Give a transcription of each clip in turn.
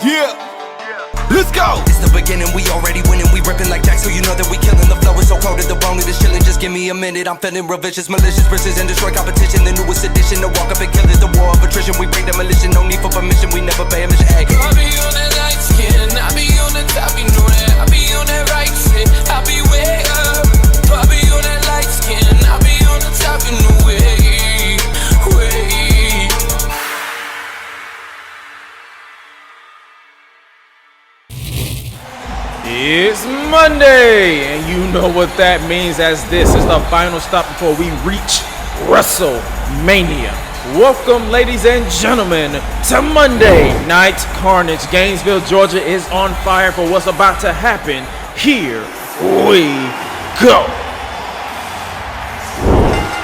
Yeah. Let's go! It's the beginning, we already winning. We ripping like Jack, so you know that we killing. The flow is so cold at the bone, it is chilling. Just give me a minute. I'm feeling real vicious, malicious, precision, destroy competition. The newest edition, the walk up and kill it. The war of attrition, we bring demolition. No need for permission, we never pay a mission. Hey. I be on that light skin, I be on the top, you know that. I be on that right shit, I be way up. I be on that light skin, I be on the top, you know way. It's Monday, and you know what that means, as this is the final stop before we reach WrestleMania. Welcome, ladies and gentlemen, to Monday Night Carnage. Gainesville, Georgia is on fire for what's about to happen. Here we go.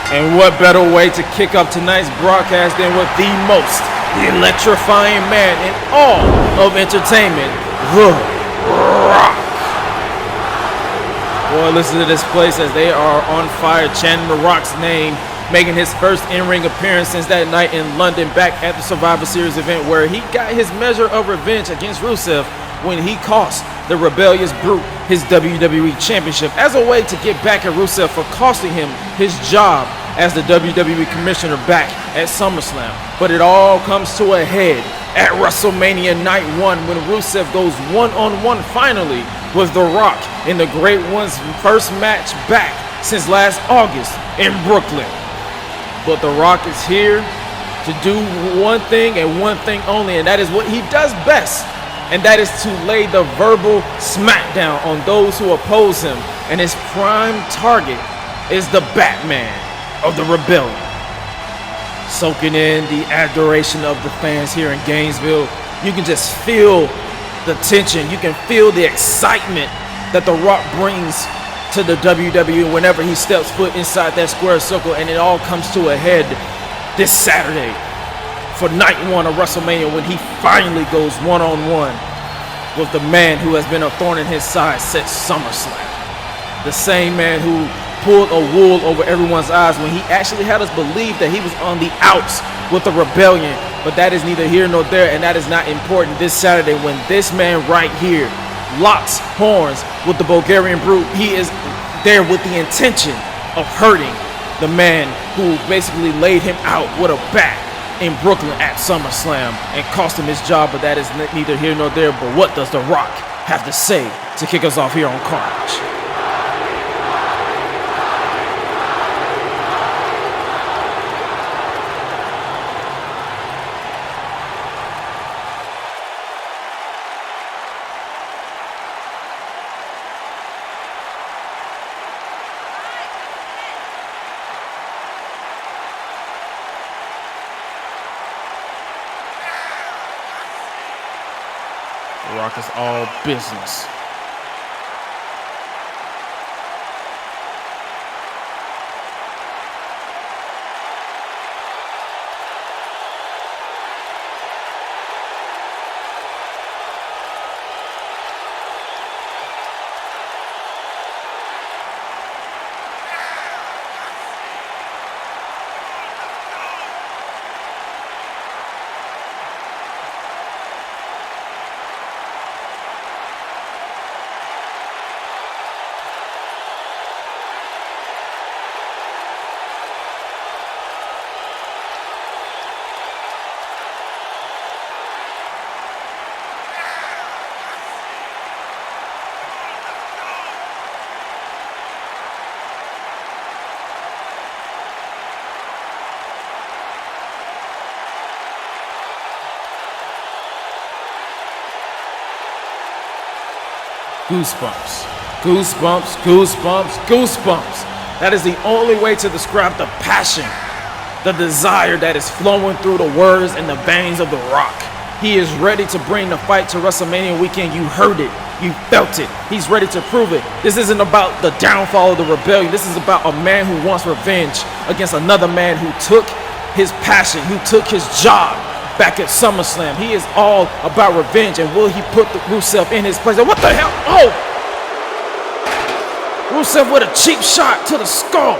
And what better way to kick up tonight's broadcast than with the most electrifying man in all of entertainment, The Rock. Boy, listen to this place as they are on fire, chanting The Rock's name, making his first in-ring appearance since that night in London back at the Survivor Series event where he got his measure of revenge against Rusev when he cost the rebellious brute his WWE Championship as a way to get back at Rusev for costing him his job as the WWE Commissioner back at SummerSlam. But it all comes to a head at WrestleMania Night 1 when Rusev goes one-on-one finally with The Rock in the Great One's first match back since last August in Brooklyn. But The Rock is here to do one thing and one thing only, and that is what he does best, and that is to lay the verbal smackdown on those who oppose him, and his prime target is the Batman of the Rebellion. Soaking in the adoration of the fans here in Gainesville, you can just feel the tension, you can feel the excitement that The Rock brings to the WWE whenever he steps foot inside that square circle, and it all comes to a head this Saturday for night 1 of WrestleMania when he finally goes one-on-one with the man who has been a thorn in his side since SummerSlam. The same man who pulled a wool over everyone's eyes when he actually had us believe that he was on the outs with the Rebellion. But that is neither here nor there, and that is not important this Saturday when this man right here locks horns with the Bulgarian Brute. He is there with the intention of hurting the man who basically laid him out with a bat in Brooklyn at SummerSlam and cost him his job. But that is neither here nor there. But what does The Rock have to say to kick us off here on Carnage? The Rock is all business. Goosebumps, goosebumps, goosebumps, goosebumps. That is the only way to describe the passion, the desire that is flowing through the words and the veins of The Rock. He is ready to bring the fight to WrestleMania weekend. You heard it, you felt it. He's ready to prove it. This isn't about the downfall of the Rebellion. This is about a man who wants revenge against another man who took his passion, who took his job back at SummerSlam. He is all about revenge, and will he put Rusev in his place? What the hell? Oh! Rusev with a cheap shot to the skull.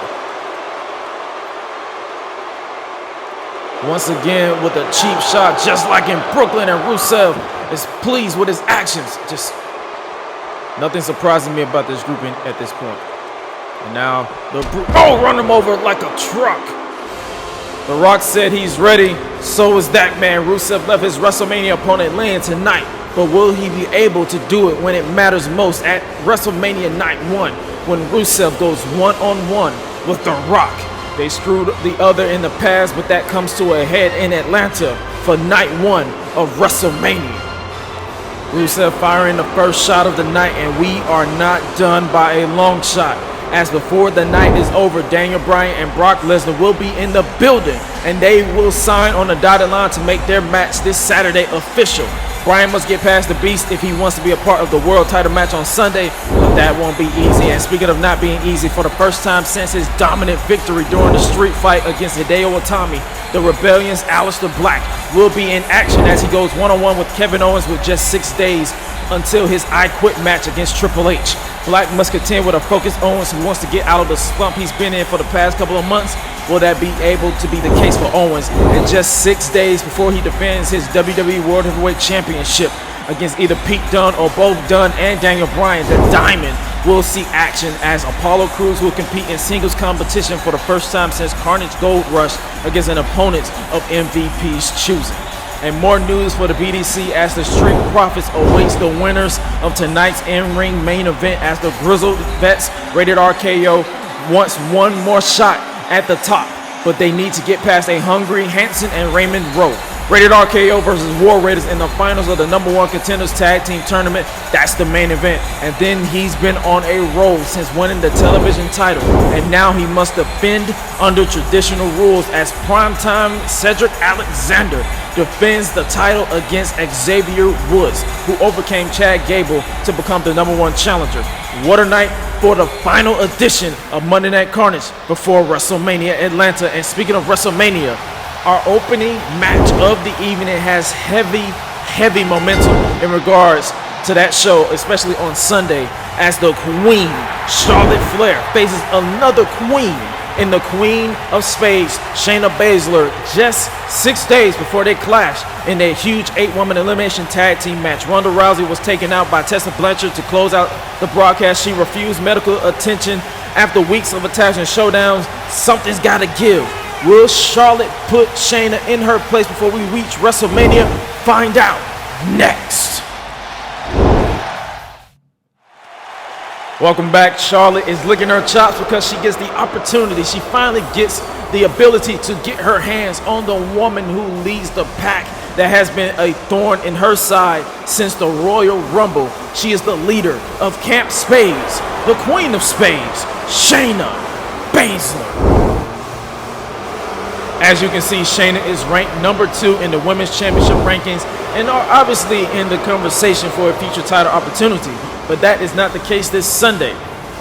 Once again with a cheap shot, just like in Brooklyn, and Rusev is pleased with his actions. Just nothing surprising me about this grouping at this point. And now the run him over like a truck. The Rock said he's ready. So is that man. Rusev left his WrestleMania opponent laying tonight. But will he be able to do it when it matters most at WrestleMania Night 1? When Rusev goes one-on-one with The Rock. They screwed the other in the past, but that comes to a head in Atlanta for Night 1 of WrestleMania. Rusev firing the first shot of the night, and we are not done by a long shot. As before the night is over, Bryan and Brock Lesnar will be in the building, and they will sign on the dotted line to make their match this Saturday official. Bryan must get past the Beast if he wants to be a part of the world title match on Sunday, but that won't be easy. And speaking of not being easy, for the first time since his dominant victory during the street fight against Hideo Itami, the Rebellion's Aleister Black will be in action as he goes one-on-one with Kevin Owens with just 6 days until his I Quit match against Triple H. Black must contend with a focused Owens who wants to get out of the slump he's been in for the past couple of months. Will that be able to be the case for Owens in just 6 days before he defends his WWE World Heavyweight Championship against either Pete Dunne or both Dunne and Daniel Bryan? The Diamond will see action as Apollo Crews will compete in singles competition for the first time since Carnage Gold Rush against an opponent of MVP's choosing. And more news for the BDC as the Street Profits awaits the winners of tonight's in-ring main event as the Grizzled Vets rated RKO wants one more shot at the top, but they need to get past a hungry Hanson and Raymond Rowe. Rated RKO versus War Raiders in the finals of the #1 Contenders Tag Team Tournament. That's the main event. And then he's been on a roll since winning the television title. And now he must defend under traditional rules as primetime Cedric Alexander defends the title against Xavier Woods, who overcame Chad Gable to become the #1 challenger. What a night for the final edition of Monday Night Carnage before WrestleMania Atlanta. And speaking of WrestleMania, our opening match of the evening has heavy momentum in regards to that show, especially on Sunday, as the Queen, Charlotte Flair, faces another queen in the Queen of Spades, Shayna Baszler, just 6 days before they clash in their huge 8-woman elimination tag team match. Ronda Rousey was taken out by Tessa Blanchard to close out the broadcast. She refused medical attention after weeks of attacks and showdowns. Something's got to give. Will Charlotte put Shayna in her place before we reach WrestleMania? Find out next. Welcome back. Charlotte is licking her chops because she gets the opportunity. She finally gets the ability to get her hands on the woman who leads the pack that has been a thorn in her side since the Royal Rumble. She is the leader of Camp Spades, the Queen of Spades, Shayna Baszler. As you can see, Shayna is ranked #2 in the Women's Championship rankings and are obviously in the conversation for a future title opportunity. But that is not the case this Sunday.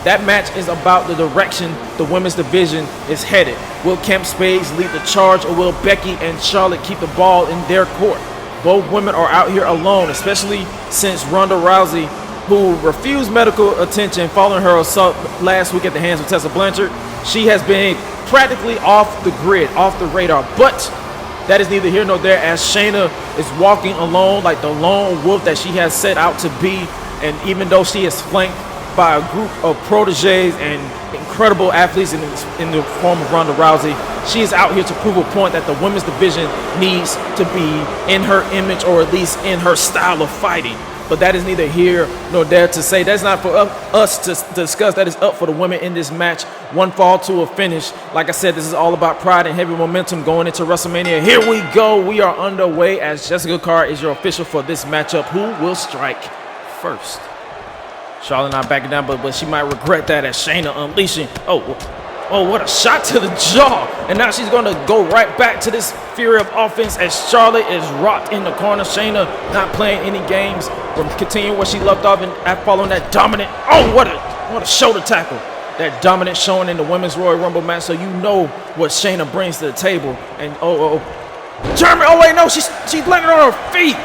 That match is about the direction the women's division is headed. Will Camp Spades lead the charge, or will Becky and Charlotte keep the ball in their court? Both women are out here alone, especially since Ronda Rousey, who refused medical attention following her assault last week at the hands of Tessa Blanchard, she has been practically off the grid, off the radar. But that is neither here nor there, as Shayna is walking alone like the lone wolf that she has set out to be. And even though she is flanked by a group of proteges and incredible athletes in the form of Ronda Rousey, she is out here to prove a point that the women's division needs to be in her image, or at least in her style of fighting. But that is neither here nor there to say. That's not for us to discuss. That is up for the women in this match. One fall to a finish. Like I said, this is all about pride and heavy momentum going into WrestleMania. Here we go. We are underway as Jessica Carr is your official for this matchup. Who will strike first? Charlotte not backing down, but she might regret that as Shayna unleashing. Oh, what a shot to the jaw. And now she's going to go right back to this fury of offense as Charlotte is rocked in the corner. Shayna not playing any games, from continuing where she left off and following that dominant. Oh, what a shoulder tackle. That dominant showing in the Women's Royal Rumble match, so you know what Shayna brings to the table. And German, oh wait, no, she's landing on her feet.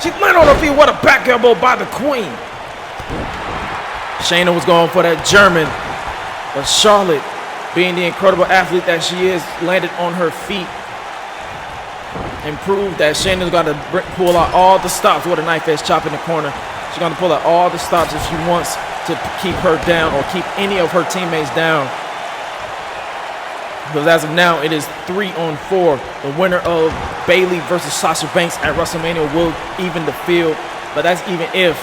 She landed on her feet. What a back elbow by the Queen. Shayna was going for that German, but Charlotte, being the incredible athlete that she is, landed on her feet. and prove that Shayna's got to pull out all the stops with a knife edge chop in the corner. She's going to pull out all the stops if she wants to keep her down or keep any of her teammates down. Because as of now, it is 3-on-4. The winner of Bayley versus Sasha Banks at WrestleMania will even the field. But that's even if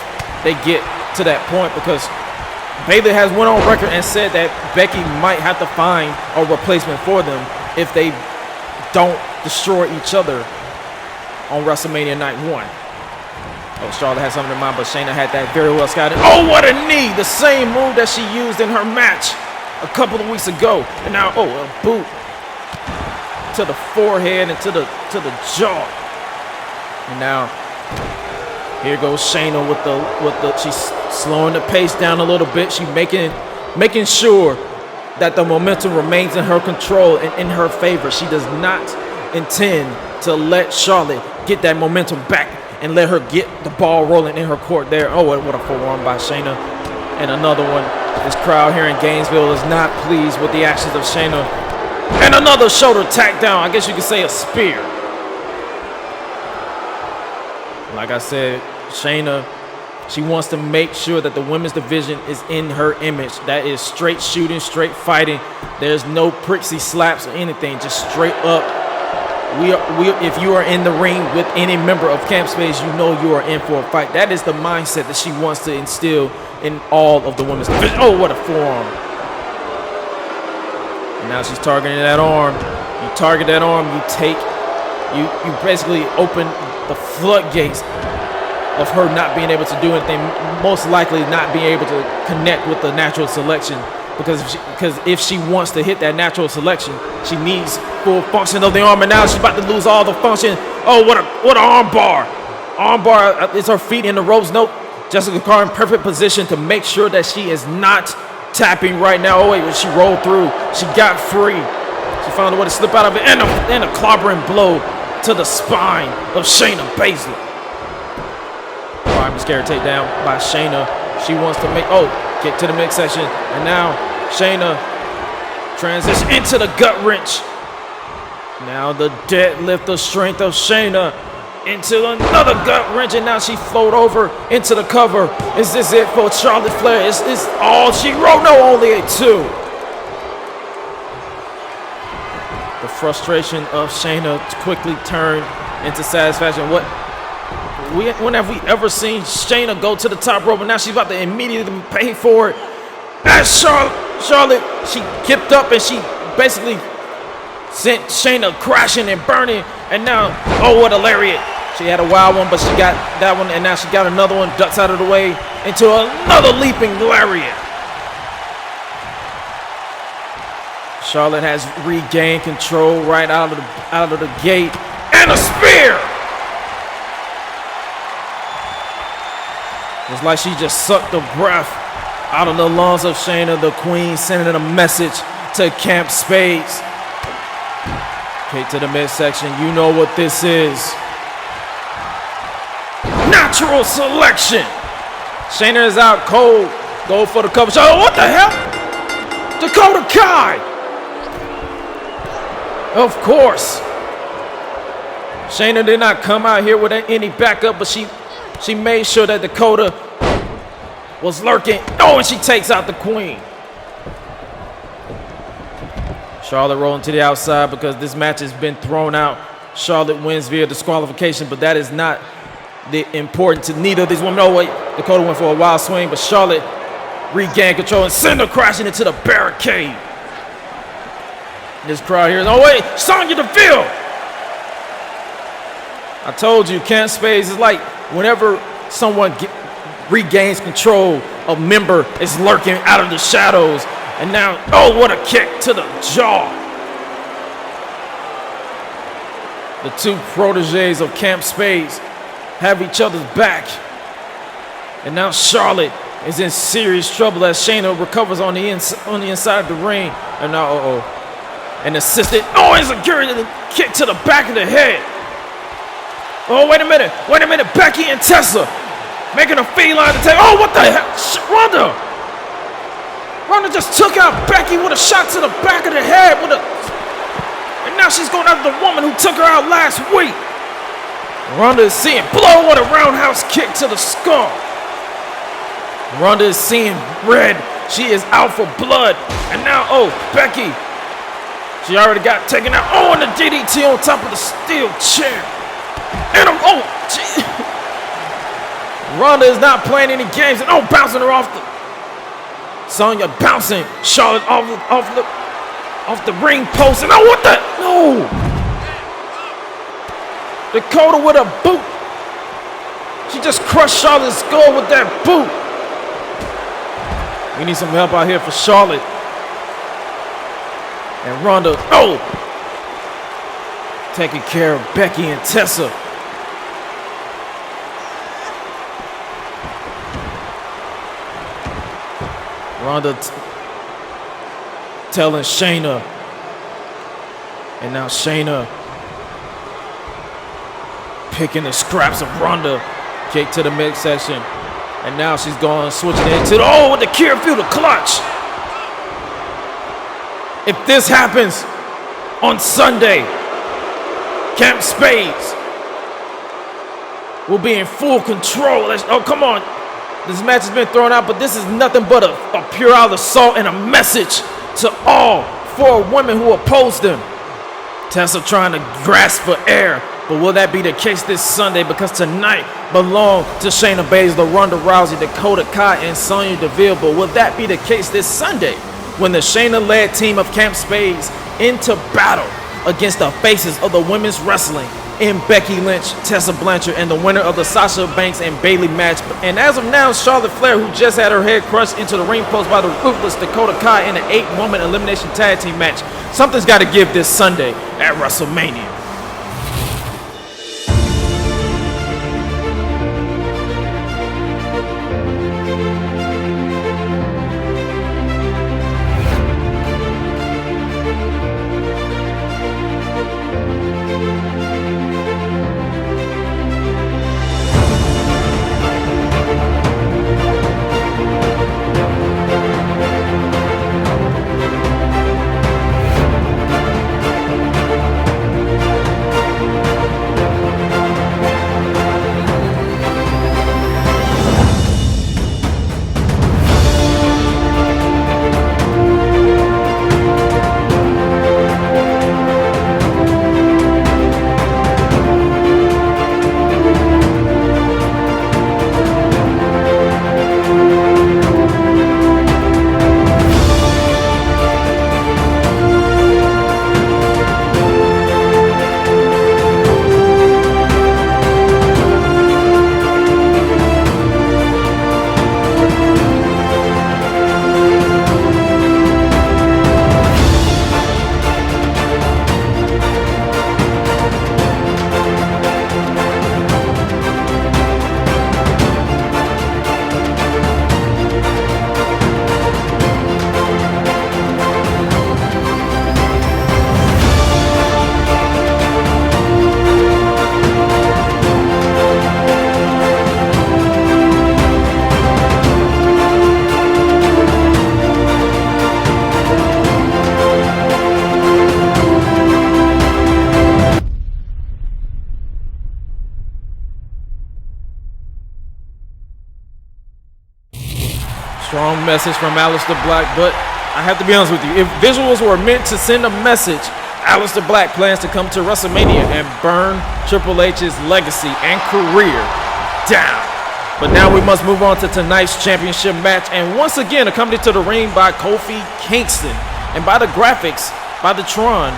they get to that point, because Bayley has went on record and said that Becky might have to find a replacement for them if they don't destroy each other on WrestleMania Night 1. Oh, Charlotte had something in mind, but Shayna had that very well scouted. Oh, what a knee! The same move that she used in her match a couple of weeks ago. And now, oh, a boot to the forehead and to the jaw. And now, here goes Shayna with the she's slowing the pace down a little bit. She's making sure that the momentum remains in her control and in her favor. She does not intend to let Charlotte get that momentum back and let her get the ball rolling in her court there. Oh, what a forearm by Shayna. And another one. This crowd here in Gainesville is not pleased with the actions of Shayna. And another shoulder tack down. I guess you could say a spear. Like I said, Shayna, she wants to make sure that the women's division is in her image. That is straight shooting, straight fighting. There's no prixy slaps or anything. Just straight up. If you are in the ring with any member of Camp Space, you know you are in for a fight. That is the mindset that she wants to instill in all of the women's division. Oh, what a forearm. And now she's targeting that arm. You target that arm, you basically open the floodgates of her not being able to do anything, most likely not being able to connect with the natural selection. Because if she wants to hit that natural selection, she needs full function of the arm, and now she's about to lose all the function. Oh, what an arm bar. Arm bar is her feet in the ropes. Nope. Jessica Carr in perfect position to make sure that she is not tapping right now. Oh, wait, when she rolled through, she got free. She found a way to slip out of it, and a clobbering blow to the spine of Shayna Baszler. Prime scare takedown by Shayna. She wants to make, kick to the midsection, and now Shayna transition into the gut wrench. Now the deadlift of strength of Shayna into another gut wrench, and now she float over into the cover. Is this it for Charlotte Flair? Is this all she wrote? No, only a 2. The frustration of Shayna quickly turned into satisfaction. When have we ever seen Shayna go to the top rope, and now she's about to immediately pay for it? As Charlotte, she kicked up and she basically sent Shayna crashing and burning, and now, oh, what a lariat. She had a wild one, but she got that one, and now she got another one, ducks out of the way into another leaping lariat. Charlotte has regained control right out of the gate, and a spear. It's like she just sucked the breath out of the lungs of Shayna, the queen, sending a message to Camp Spades. Kick to the midsection. You know what this is. Natural selection. Shayna is out cold. Go for the cover. Oh, what the hell? Dakota Kai. Of course. Shayna did not come out here with any backup, but she made sure that Dakota was lurking. Oh, and she takes out the queen. Charlotte rolling to the outside because this match has been thrown out. Charlotte wins via disqualification, but that is not the important to neither of these women. Oh, wait, Dakota went for a wild swing, but Charlotte regained control and sent her crashing into the barricade. This crowd here is, oh, wait, Sonya Deville. I told you, Camp Spades is like whenever someone regains control, a member is lurking out of the shadows. And now, oh, what a kick to the jaw. The two proteges of Camp Spades have each other's back. And now Charlotte is in serious trouble as Shayna recovers on the inside of the ring. And now, an assisted, insecurity kick to the back of the head. Oh, wait a minute, Becky and Tessa making a feline to take, what the hell, Ronda just took out Becky with a shot to the back of the head and now she's going after the woman who took her out last week. Ronda is seeing blow with a roundhouse kick to the skull. Ronda is seeing red. She is out for blood. And now, oh, Becky. She already got taken out. Oh, and the DDT on top of the steel chair. And oh, gee. Ronda is not playing any games. And oh, bouncing her off the. Sonya bouncing Charlotte off the ring post. And oh, what the? No. Dakota with a boot. She just crushed Charlotte's skull with that boot. We need some help out here for Charlotte. And Ronda, oh! Taking care of Becky and Tessa. Ronda telling Shayna. And now Shayna picking the scraps of Ronda. Kick to the midsection. And now she's going, switching into the, oh, with the Kirifuda clutch. If this happens on Sunday, Camp Spades will be in full control. Oh, come on. This match has been thrown out, but this is nothing but a pure out assault and a message to all 4 women who oppose them. Tessa trying to grasp for air. But will that be the case this Sunday? Because tonight belonged to Shayna Baszler, Ronda Rousey, Dakota Kai, and Sonya Deville. But will that be the case this Sunday when the Shayna-led team of Camp Spades into battle against the faces of the women's wrestling in Becky Lynch, Tessa Blanchard, and the winner of the Sasha Banks and Bayley match? And as of now, Charlotte Flair, who just had her head crushed into the ring post by the ruthless Dakota Kai in an 8-woman elimination tag team match. Something's got to give this Sunday at WrestleMania. Strong message from Aleister Black, but I have to be honest with you. If visuals were meant to send a message, Aleister Black plans to come to WrestleMania and burn Triple H's legacy and career down. But now we must move on to tonight's championship match, and once again accompanied to the ring by Kofi Kingston. And by the graphics, by the Tron,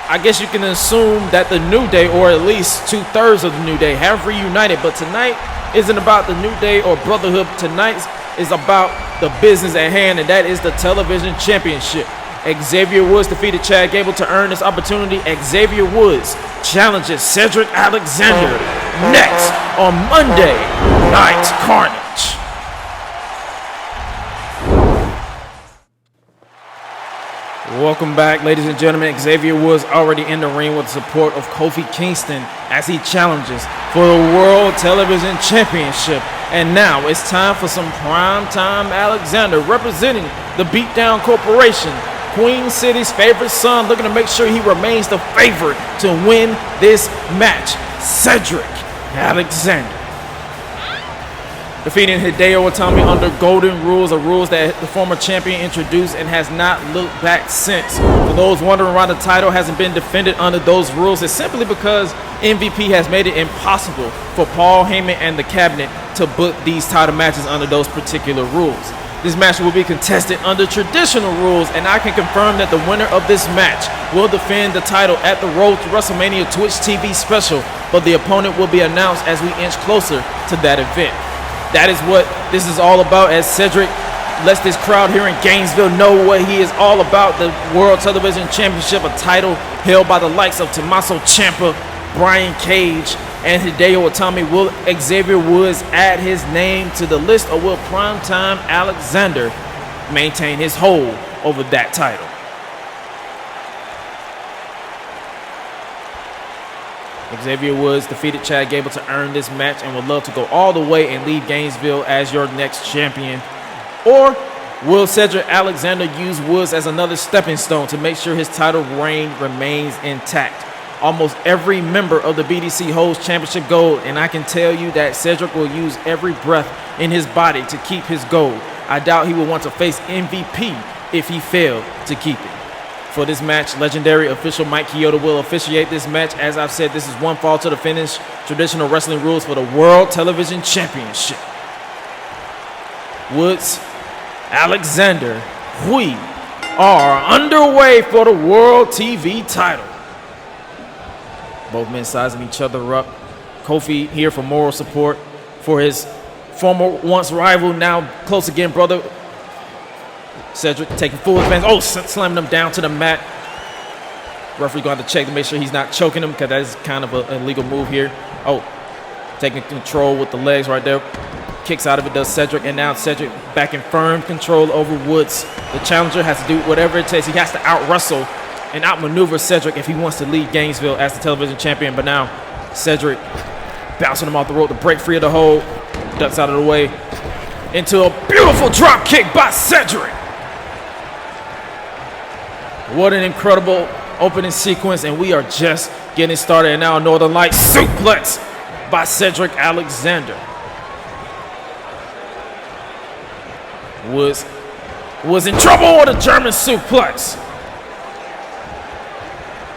I guess you can assume that the New Day, or at least 2/3 of the New Day, have reunited. But tonight isn't about the New Day or Brotherhood. Tonight is about the business at hand, and that is the television championship. Xavier Woods defeated Chad Gable to earn this opportunity. Xavier Woods challenges Cedric Alexander next on Monday Night Carnage. Welcome back, ladies and gentlemen. Xavier Woods already in the ring with the support of Kofi Kingston as he challenges for the World Television Championship. And now it's time for some primetime Alexander representing the Beatdown Corporation Queen City's favorite son, looking to make sure he remains the favorite to win this match. Cedric Alexander defeating Hideo Itami under golden rules, rules that the former champion introduced and has not looked back since. For those wondering why the title hasn't been defended under those rules, it's simply because MVP has made it impossible for Paul Heyman and the cabinet to book these title matches under those particular rules. This match will be contested under traditional rules, and I can confirm that the winner of this match will defend the title at the Road to WrestleMania Twitch TV special, but the opponent will be announced as we inch closer to that event. That is what this is all about, as Cedric lets this crowd here in Gainesville know what he is all about. The World Television Championship, a title held by the likes of Tommaso Ciampa, Brian Cage, and Hideo Itami. Will Xavier Woods add his name to the list, or will Primetime Alexander maintain his hold over that title? Xavier Woods defeated Chad Gable to earn this match and would love to go all the way and leave Gainesville as your next champion. Or will Cedric Alexander use Woods as another stepping stone to make sure his title reign remains intact? Almost every member of the BDC holds championship gold, and I can tell you that Cedric will use every breath in his body to keep his gold. I doubt he will want to face MVP if he failed to keep it. For this match, legendary official Mike Chioda will officiate this match. As I've said, this is one fall to the finish. Traditional wrestling rules for the World Television Championship. Woods, Alexander, we are underway for the World TV title. Both men sizing each other up. Kofi here for moral support for his former once rival, now close again brother. Cedric taking full advantage. Oh, slamming him down to the mat. Referee going to check to make sure he's not choking him, because that is kind of an illegal move here. Oh, taking control with the legs right there. Kicks out of it, does Cedric, and now Cedric back in firm control over Woods. The challenger has to do whatever it takes. He has to out-wrestle and outmaneuver Cedric if he wants to lead Gainesville as the television champion. But now Cedric bouncing him off the rope to break free of the hold. Ducks out of the way into a beautiful drop kick by Cedric. What an incredible opening sequence, and we are just getting started. And now a Northern Light suplex by Cedric Alexander. Was in trouble with a German suplex.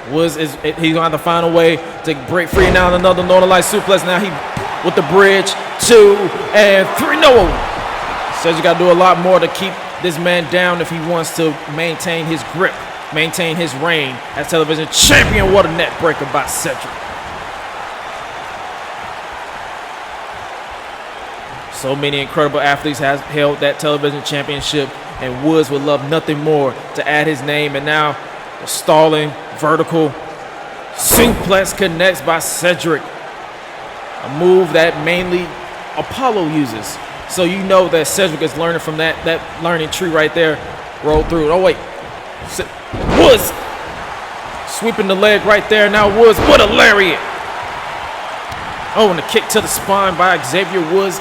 He's going to find a way to break free. Now another Northern Light suplex. Now he with the bridge, 2 and 3. No, Cedric got to do a lot more to keep this man down if he wants to maintain his grip, maintain his reign as television champion. What a net breaker by Cedric. So many incredible athletes have held that television championship, and Woods would love nothing more to add his name. And now the stalling vertical suplex connects by Cedric, a move that mainly Apollo uses. So you know that Cedric is learning from that learning tree right there. Roll through. Oh wait, Woods sweeping the leg right there. Now Woods, what a lariat. Oh, and a kick to the spine by Xavier Woods.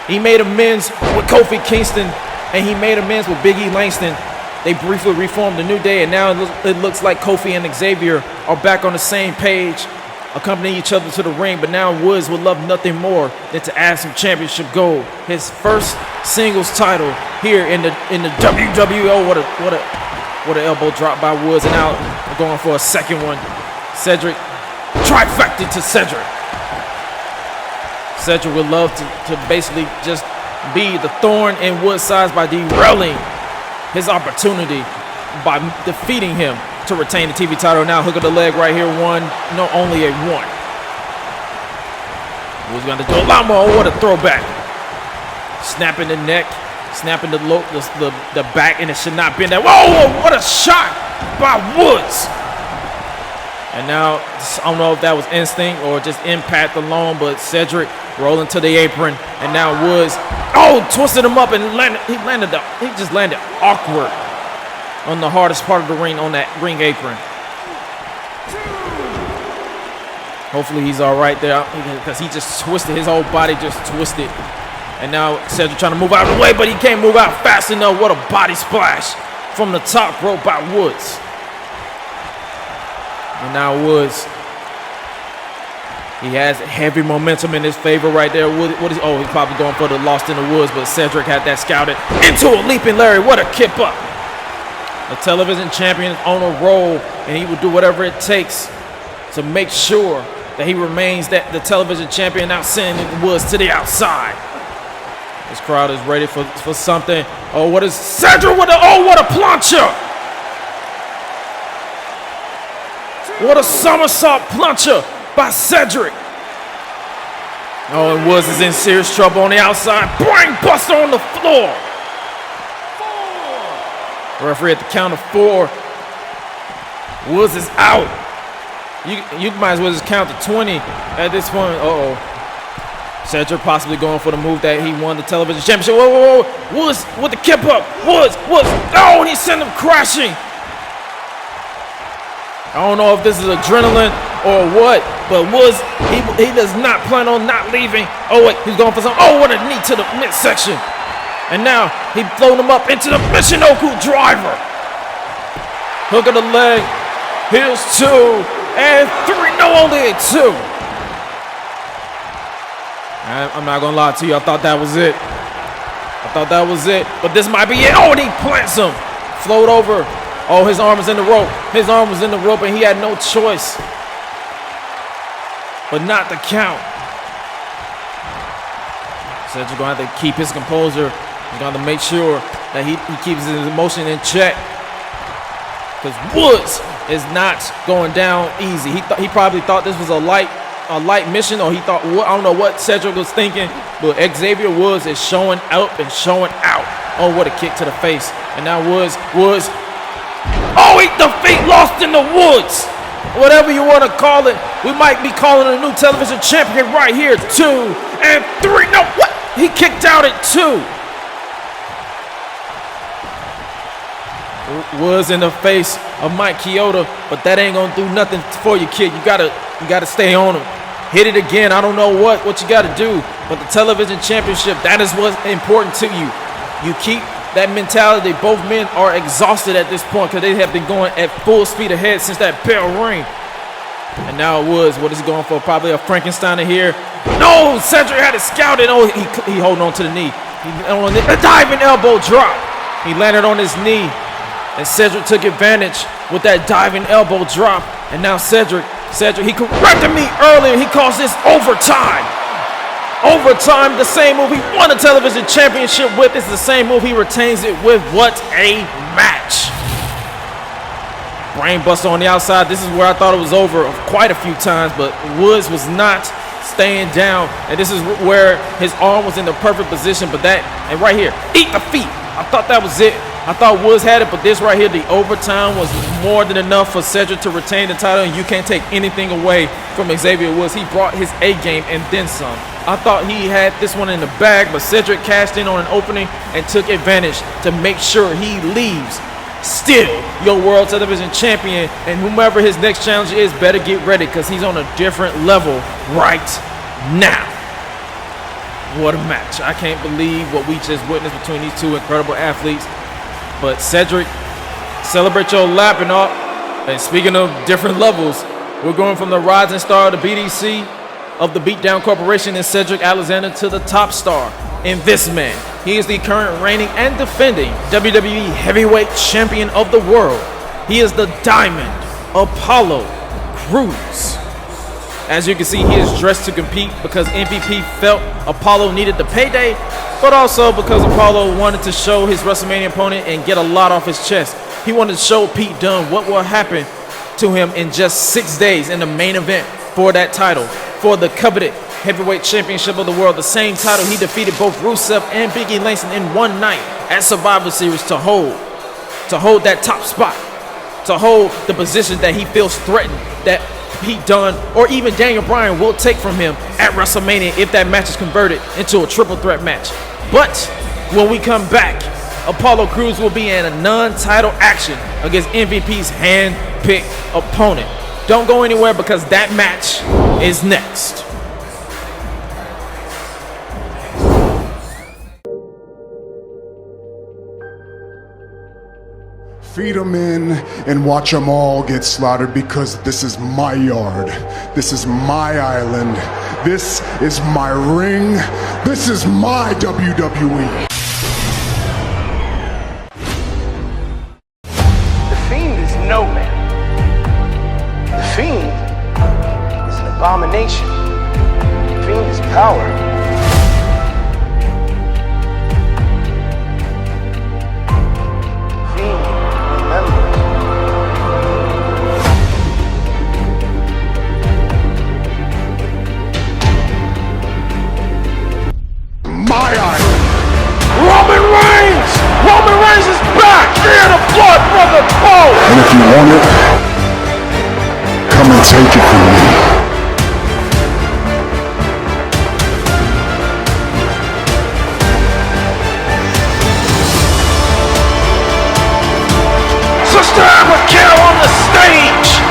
He made amends with Kofi Kingston, and he made amends with Big E Langston. They briefly reformed the New Day, and now it looks like Kofi and Xavier are back on the same page, accompanying each other to the ring. But now Woods would love nothing more than to add some championship gold. His first singles title here in the WWE. What a elbow drop by Woods, and now going for a second one. Cedric, trifecta to Cedric. Cedric would love to basically just be the thorn in Woods' sides by derailing his opportunity by defeating him to retain the TV title. Now hook of the leg right here, only a 1. Woods going to do a lot more. What a throwback. Snapping the neck, snapping the back, and it should not bend that. Whoa, what a shot by Woods. And now, I don't know if that was instinct or just impact alone, but Cedric rolling to the apron, and now Woods, twisted him up and he just landed awkward on the hardest part of the ring, on that ring apron. Hopefully he's all right there, because he just twisted, his whole body just twisted And now Cedric trying to move out of the way, but he can't move out fast enough. What a body splash from the top rope by Woods. And now Woods, he has heavy momentum in his favor right there. He's probably going for the Lost in the Woods, but Cedric had that scouted into a leaping Larry. What a kip up. The television champion is on a roll, and he will do whatever it takes to make sure that he remains the television champion, now sending Woods to the outside. This crowd is ready for something. Oh, what is Cedric with what a plancha! What a somersault plancha by Cedric. Oh, and Woods is in serious trouble on the outside. Brain buster on the floor. Referee at the count of 4. Woods is out. You might as well just count to 20 at this point. Cedric possibly going for the move that he won the television championship. Whoa. Woods with the kip up. Woods. Oh, and he sent him crashing. I don't know if this is adrenaline or what, but Woods, he does not plan on not leaving. Oh, wait, he's going for some. Oh, what a knee to the midsection. And now he floated him up into the Michinoku driver. Hook of the leg. Here's 2 and 3. No, only 2. I'm not going to lie to you. I thought that was it. But this might be it. Oh, and he plants him. Float over. Oh, his arm was in the rope. And he had no choice but not to count. Cedric going to have to keep his composure. He's going to make sure that he keeps his emotion in check, because Woods is not going down easy. He probably thought this was a light mission, or he thought, I don't know what Cedric was thinking, but Xavier Woods is showing up and showing out. Oh, what a kick to the face. And now Woods. Oh, he defeat Lost in the Woods. Whatever you want to call it. We might be calling a new television champion right here. 2 and 3. No, what? He kicked out at 2. Woods in the face of Mike Chioda, but that ain't gonna do nothing for you, kid. You gotta stay on him. Hit it again. I don't know what you gotta do, but the television championship, that is what's important to you. You keep that mentality. Both men are exhausted at this point because they have been going at full speed ahead since that bell ring. And now Woods, what is he going for? Probably a Frankenstein here. No, Cedric had it scouted. Oh, he holding on to the knee. A diving elbow drop. He landed on his knee, and Cedric took advantage with that diving elbow drop. And now Cedric, he corrected me earlier. He calls this overtime. Overtime, the same move he won the television championship with. It's the same move he retains it with. What a match. Brain buster on the outside. This is where I thought it was over quite a few times, but Woods was not staying down. And this is where his arm was in the perfect position, but and right here, eat the feet. I thought that was it. I thought Woods had it, but this right here, the overtime was more than enough for Cedric to retain the title, and you can't take anything away from Xavier Woods. He brought his A game and then some. I thought he had this one in the bag, but Cedric cashed in on an opening and took advantage to make sure he leaves still your world television champion, and whomever his next challenge is better get ready, because he's on a different level right now. What a match. I can't believe what we just witnessed between these two incredible athletes. But Cedric, celebrate your lapping up. And speaking of different levels, we're going from the rising star of the BDC of the Beatdown Corporation in Cedric Alexander to the top star in this man. He is the current reigning and defending WWE Heavyweight Champion of the world. He is the Diamond Apollo Crews. As you can see, he is dressed to compete because MVP felt Apollo needed the payday, but also because Apollo wanted to show his WrestleMania opponent and get a lot off his chest. He wanted to show Pete Dunne what will happen to him in just 6 days in the main event for that title, for the coveted Heavyweight Championship of the world, the same title he defeated both Rusev and Big E Langston in one night at Survivor Series to hold that top spot, to hold the position that he feels threatened that Pete Dunne or even Daniel Bryan will take from him at WrestleMania if that match is converted into a triple threat match. But when we come back, Apollo Crews will be in a non-title action against MVP's hand-picked opponent. Don't go anywhere because that match is next. Feed them in and watch them all get slaughtered because this is my yard. This is my island. This is my ring. This is my WWE. The Fiend is no man. The Fiend is an abomination. The Fiend is power. My island. Roman Reigns! Roman Reigns is back! Fear the blood, brother Paul! And if you want it, come and take it from me. Sister Abigail on the stage!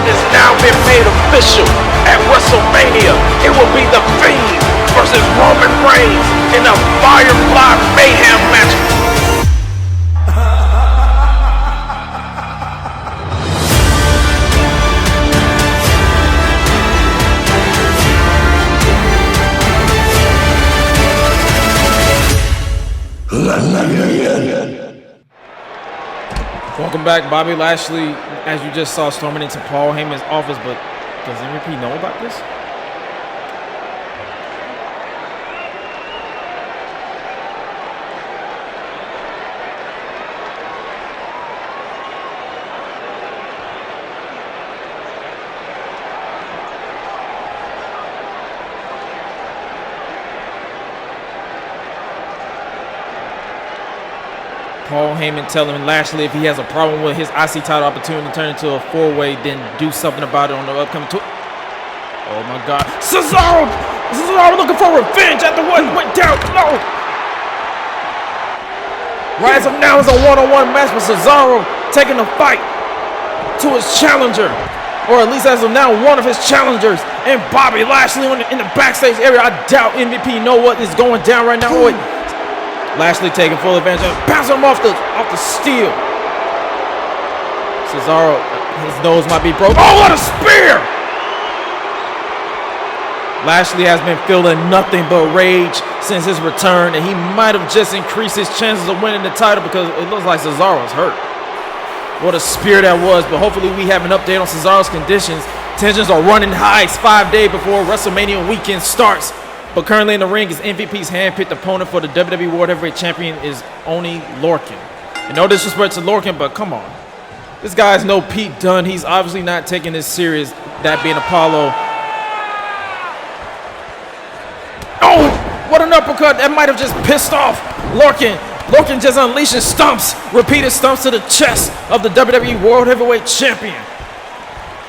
It's now been made official. At WrestleMania, it will be The Fiend versus Roman Reigns in a Firefly Mayhem match. Welcome back, Bobby Lashley. As you just saw, storming into Paul Heyman's office, but does MVP know about this? Paul Heyman telling Lashley if he has a problem with his IC title opportunity to turn into a four-way, then do something about it on the upcoming tour. Oh my God. Cesaro looking for revenge after what went down. No. Right as of now is a one-on-one match with Cesaro taking the fight to his challenger. Or at least as of now, one of his challengers. And Bobby Lashley in the backstage area. I doubt MVP know what is going down right now. Oh, wait. Lashley taking full advantage of bouncing him off the steel. Cesaro, his nose might be broken. Oh, what a spear! Lashley has been feeling nothing but rage since his return, and he might have just increased his chances of winning the title because it looks like Cesaro's hurt. What a spear that was, but hopefully we have an update on Cesaro's conditions. Tensions are running high. It's 5 days before WrestleMania weekend starts. But currently in the ring is MVP's hand-picked opponent for the WWE World Heavyweight Champion is Oney Lorcan. And no disrespect to Lorcan, but come on. This guy's no Pete Dunne. He's obviously not taking this serious, that being Apollo. Oh, what an uppercut. That might have just pissed off Lorcan. Lorcan just unleashing stumps, repeated stumps to the chest of the WWE World Heavyweight Champion.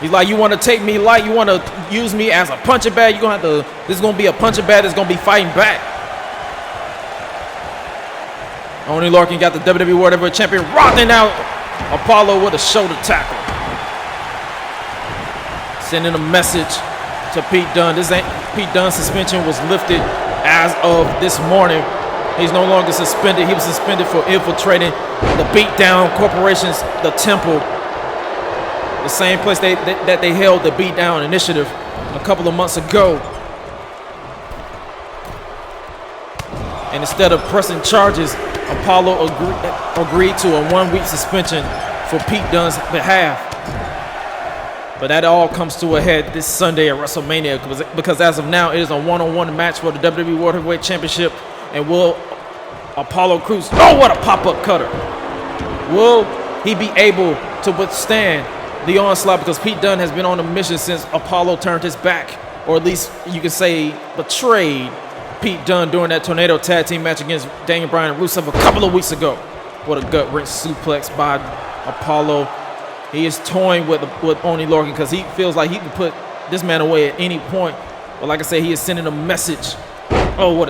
He's like, you want to take me light? You want to use me as a punching bag? You're going to have to, this is going to be a punching bag that's going to be fighting back. Oney Lorcan got the WWE World Heavyweight Champion rocking out Apollo with a shoulder tackle. Sending a message to Pete Dunne. Pete Dunne's suspension was lifted as of this morning. He's no longer suspended. He was suspended for infiltrating the Beatdown Corporation's The Temple, the same place that they held the Beatdown Initiative a couple of months ago. And instead of pressing charges, Apollo agreed to a 1-week suspension for Pete Dunne's behalf. But that all comes to a head this Sunday at WrestleMania because as of now, it is a one-on-one match for the WWE World Heavyweight Championship. And will Apollo Crews, oh, what a pop-up cutter. Will he be able to withstand the onslaught? Because Pete Dunne has been on a mission since Apollo turned his back, or at least you could say betrayed Pete Dunne during that Tornado Tag Team match against Daniel Bryan and Rusev a couple of weeks ago. What a gut-wrench suplex by Apollo. He is toying with Oney Lorcan because he feels like he can put this man away at any point. But like I said, he is sending a message. Oh, what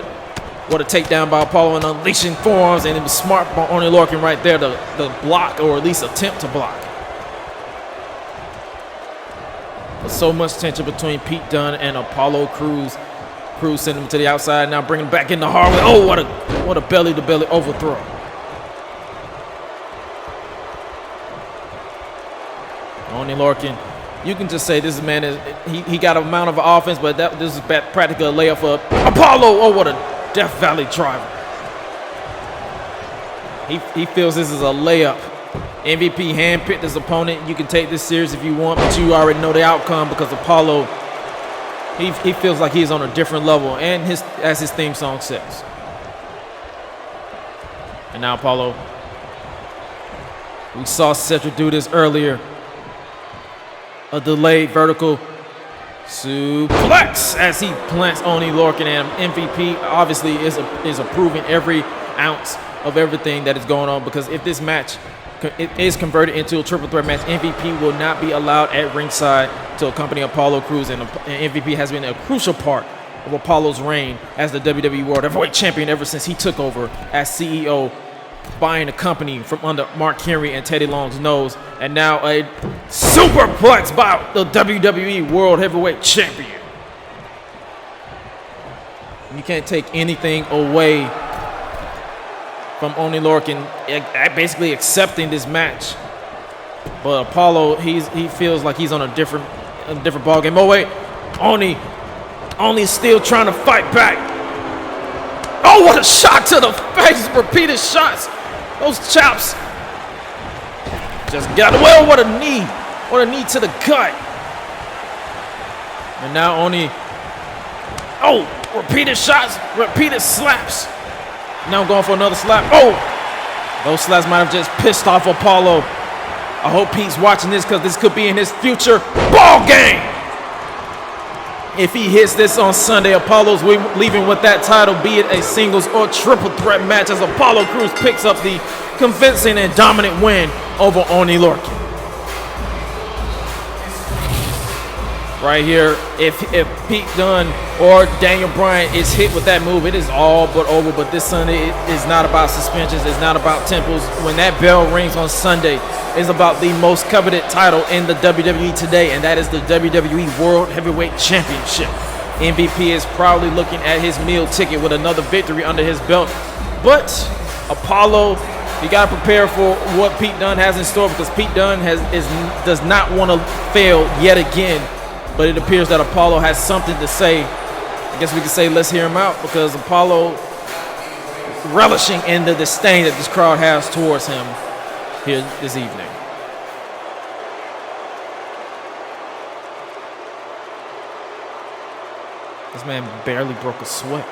a takedown by Apollo and unleashing forearms, and it was smart by Oney Lorcan right there to block, or at least attempt to block. But so much tension between Pete Dunne and Apollo Crews. Crews sending him to the outside, now bringing him back in the hard way. Oh, what a belly-to-belly overthrow. Only Lorcan, you can just say this man is he got an amount of offense, but this is practically a layup for Apollo. Oh, what a Death Valley driver. He feels this is a layup. MVP handpicked his opponent. You can take this series if you want, but you already know the outcome because Apollo, he feels like he's on a different level, and as his theme song says. And now Apollo, we saw Cedric do this earlier. A delayed vertical suplex as he plants Only Lorcan, and MVP obviously is approving every ounce of everything that is going on, because if this match is converted into a triple threat match, MVP will not be allowed at ringside to accompany Apollo Crews, and MVP has been a crucial part of Apollo's reign as the WWE World Heavyweight Champion ever since he took over as CEO, buying the company from under Mark Henry and Teddy Long's nose, and now a superplex by the WWE World Heavyweight Champion. You can't take anything away from Only Lorcan basically accepting this match, but Apollo, he feels like he's on a different ballgame. Oh wait, Only still trying to fight back. Oh, what a shot to the face! Repeated shots. Those chops just got away. Oh, what a knee! What a knee to the gut. And now Only. Oh, repeated shots, repeated slaps. Now I'm going for another slap. Oh! Those slaps might have just pissed off Apollo. I hope Pete's watching this, because this could be in his future ball game. If he hits this on Sunday, Apollo's leaving with that title, be it a singles or triple threat match, as Apollo Crews picks up the convincing and dominant win over Only Lorcan. Right here, if Pete Dunne or Daniel Bryan is hit with that move, it is all but over. But this Sunday, it is not about suspensions. It's not about temples. When that bell rings on Sunday, it's about the most coveted title in the WWE today, and that is the WWE World Heavyweight Championship. MVP is proudly looking at his meal ticket with another victory under his belt. But Apollo, you got to prepare for what Pete Dunne has in store, because Pete Dunne does not want to fail yet again. But it appears that Apollo has something to say. I guess we could say let's hear him out, because Apollo relishing in the disdain that this crowd has towards him here this evening. This man barely broke a sweat.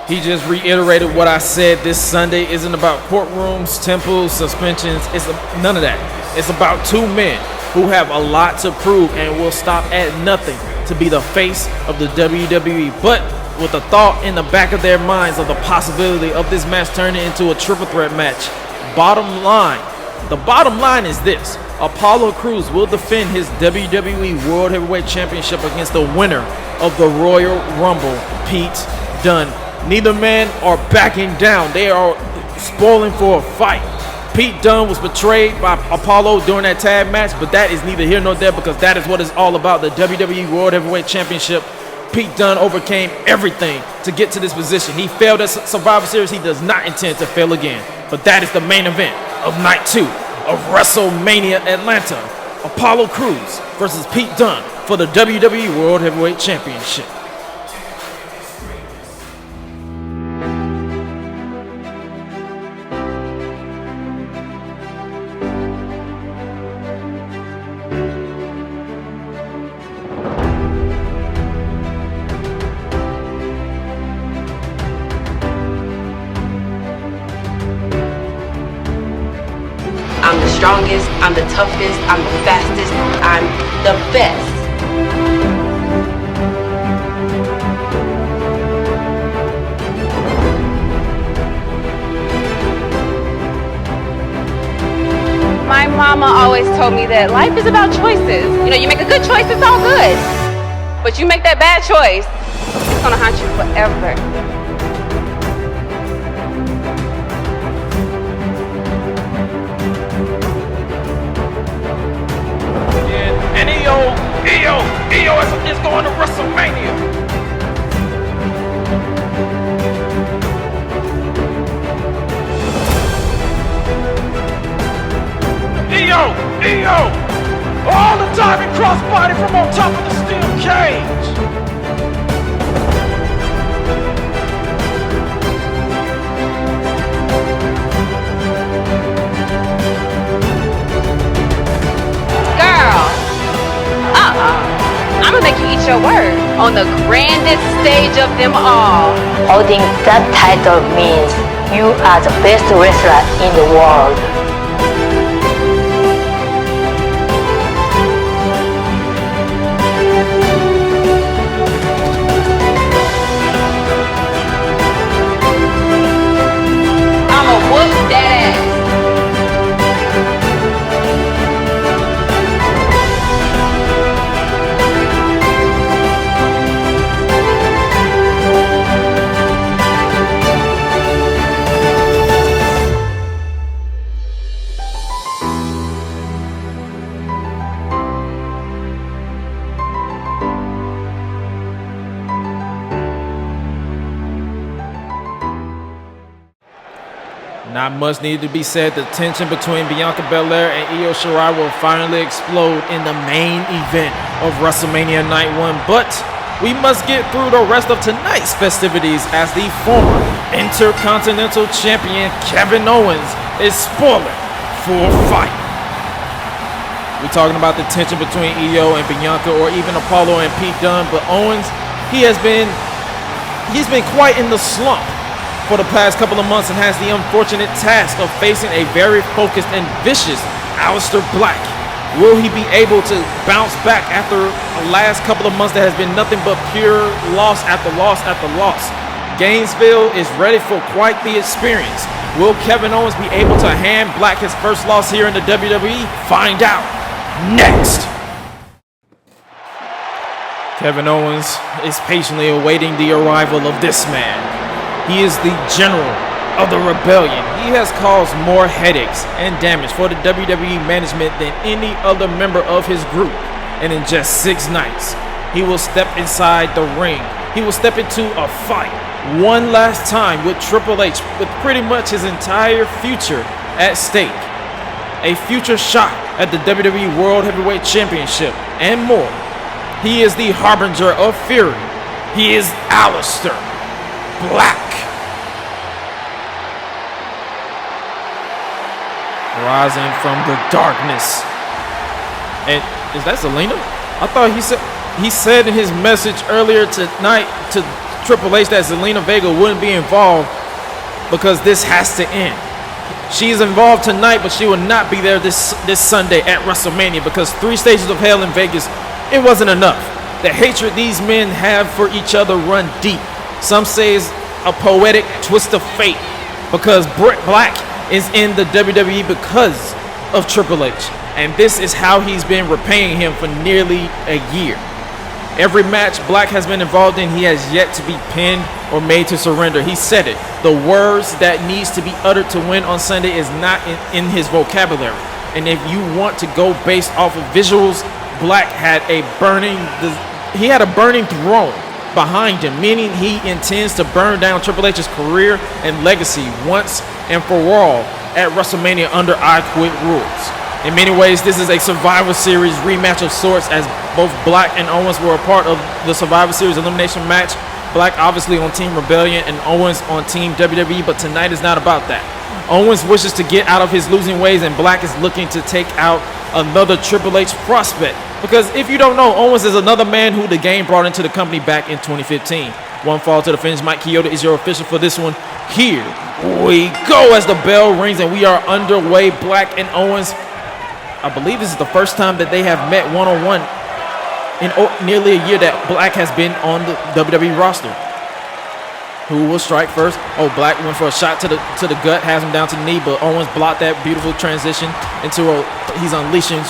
He just reiterated what I said. This Sunday isn't about courtrooms, temples, suspensions. It's none of that. It's about two men who have a lot to prove and will stop at nothing to be the face of the WWE. But with the thought in the back of their minds of the possibility of this match turning into a triple threat match. The bottom line is this: Apollo Crews will defend his WWE World Heavyweight Championship against the winner of the Royal Rumble, Pete Dunne. Neither man are backing down. They are spoiling for a fight. Pete Dunne was betrayed by Apollo during that tag match, but that is neither here nor there, because that is what it's all about, the WWE World Heavyweight Championship. Pete Dunne overcame everything to get to this position. He failed at Survivor Series. He does not intend to fail again. But that is the main event of Night 2 of WrestleMania Atlanta. Apollo Crews versus Pete Dunne for the WWE World Heavyweight Championship. I'm the strongest, I'm the toughest, I'm the fastest, I'm the best. mama always told me that life is about choices. You know, you make a good choice, it's all good. But you make that bad choice, it's gonna haunt you forever. And EO is going to WrestleMania. EO! All the diving crossbody from on top of the steel cage! Girl, I'm gonna make you eat your word on the grandest stage of them all. Holding that title means you are the best wrestler in the world. Whoop that ass. Not much needed to be said. The tension between Bianca Belair and Io Shirai will finally explode in the main event of WrestleMania Night 1. But we must get through the rest of tonight's festivities as the former Intercontinental Champion Kevin Owens is spoiling for a fight. We're talking about the tension between Io and Bianca, or even Apollo and Pete Dunne. But Owens, he's been quite in the slump for the past couple of months and has the unfortunate task of facing a very focused and vicious Aleister Black. Will he be able to bounce back after the last couple of months that has been nothing but pure loss after loss after loss? Gainesville is ready for quite the experience. Will Kevin Owens be able to hand Black his first loss here in the WWE? Find out next. Kevin Owens is patiently awaiting the arrival of this man. He is the general of the rebellion. He has caused more headaches and damage for the WWE management than any other member of his group. And in just 6 nights, he will step inside the ring. He will step into a fight one last time with Triple H, with pretty much his entire future at stake. A future shot at the WWE World Heavyweight Championship and more. He is the harbinger of fury. He is Aleister Black. Rising from the darkness. And is that Zelina? I thought he said in his message earlier tonight to Triple H that Zelina Vega wouldn't be involved because this has to end. She's involved tonight, but she will not be there this Sunday at WrestleMania because 3 stages of hell in Vegas, it wasn't enough. The hatred these men have for each other run deep. Some say it's a poetic twist of fate because Britt Black is in the WWE because of Triple H. And this is how he's been repaying him for nearly a year. Every match Black has been involved in, he has yet to be pinned or made to surrender. He said it. The words that needs to be uttered to win on Sunday is not in his vocabulary. And if you want to go based off of visuals, Black had a burning throne behind him, meaning he intends to burn down Triple H's career and legacy once and for all at WrestleMania under I Quit rules. In many ways, this is a Survivor Series rematch of sorts, as both Black and Owens were a part of the Survivor Series elimination match. Black obviously on Team Rebellion and Owens on Team WWE, but tonight is not about that. Owens wishes to get out of his losing ways, and Black is looking to take out another Triple H prospect. Because if you don't know, Owens is another man who the game brought into the company back in 2015. One fall to the finish. Mike Chioda is your official for this one. Here we go as the bell rings and we are underway. Black and Owens, I believe this is the first time that they have met one-on-one in nearly a year that Black has been on the WWE roster. Who will strike first? Oh, Black went for a shot to the gut, has him down to the knee, but Owens blocked that beautiful transition into he's unleashing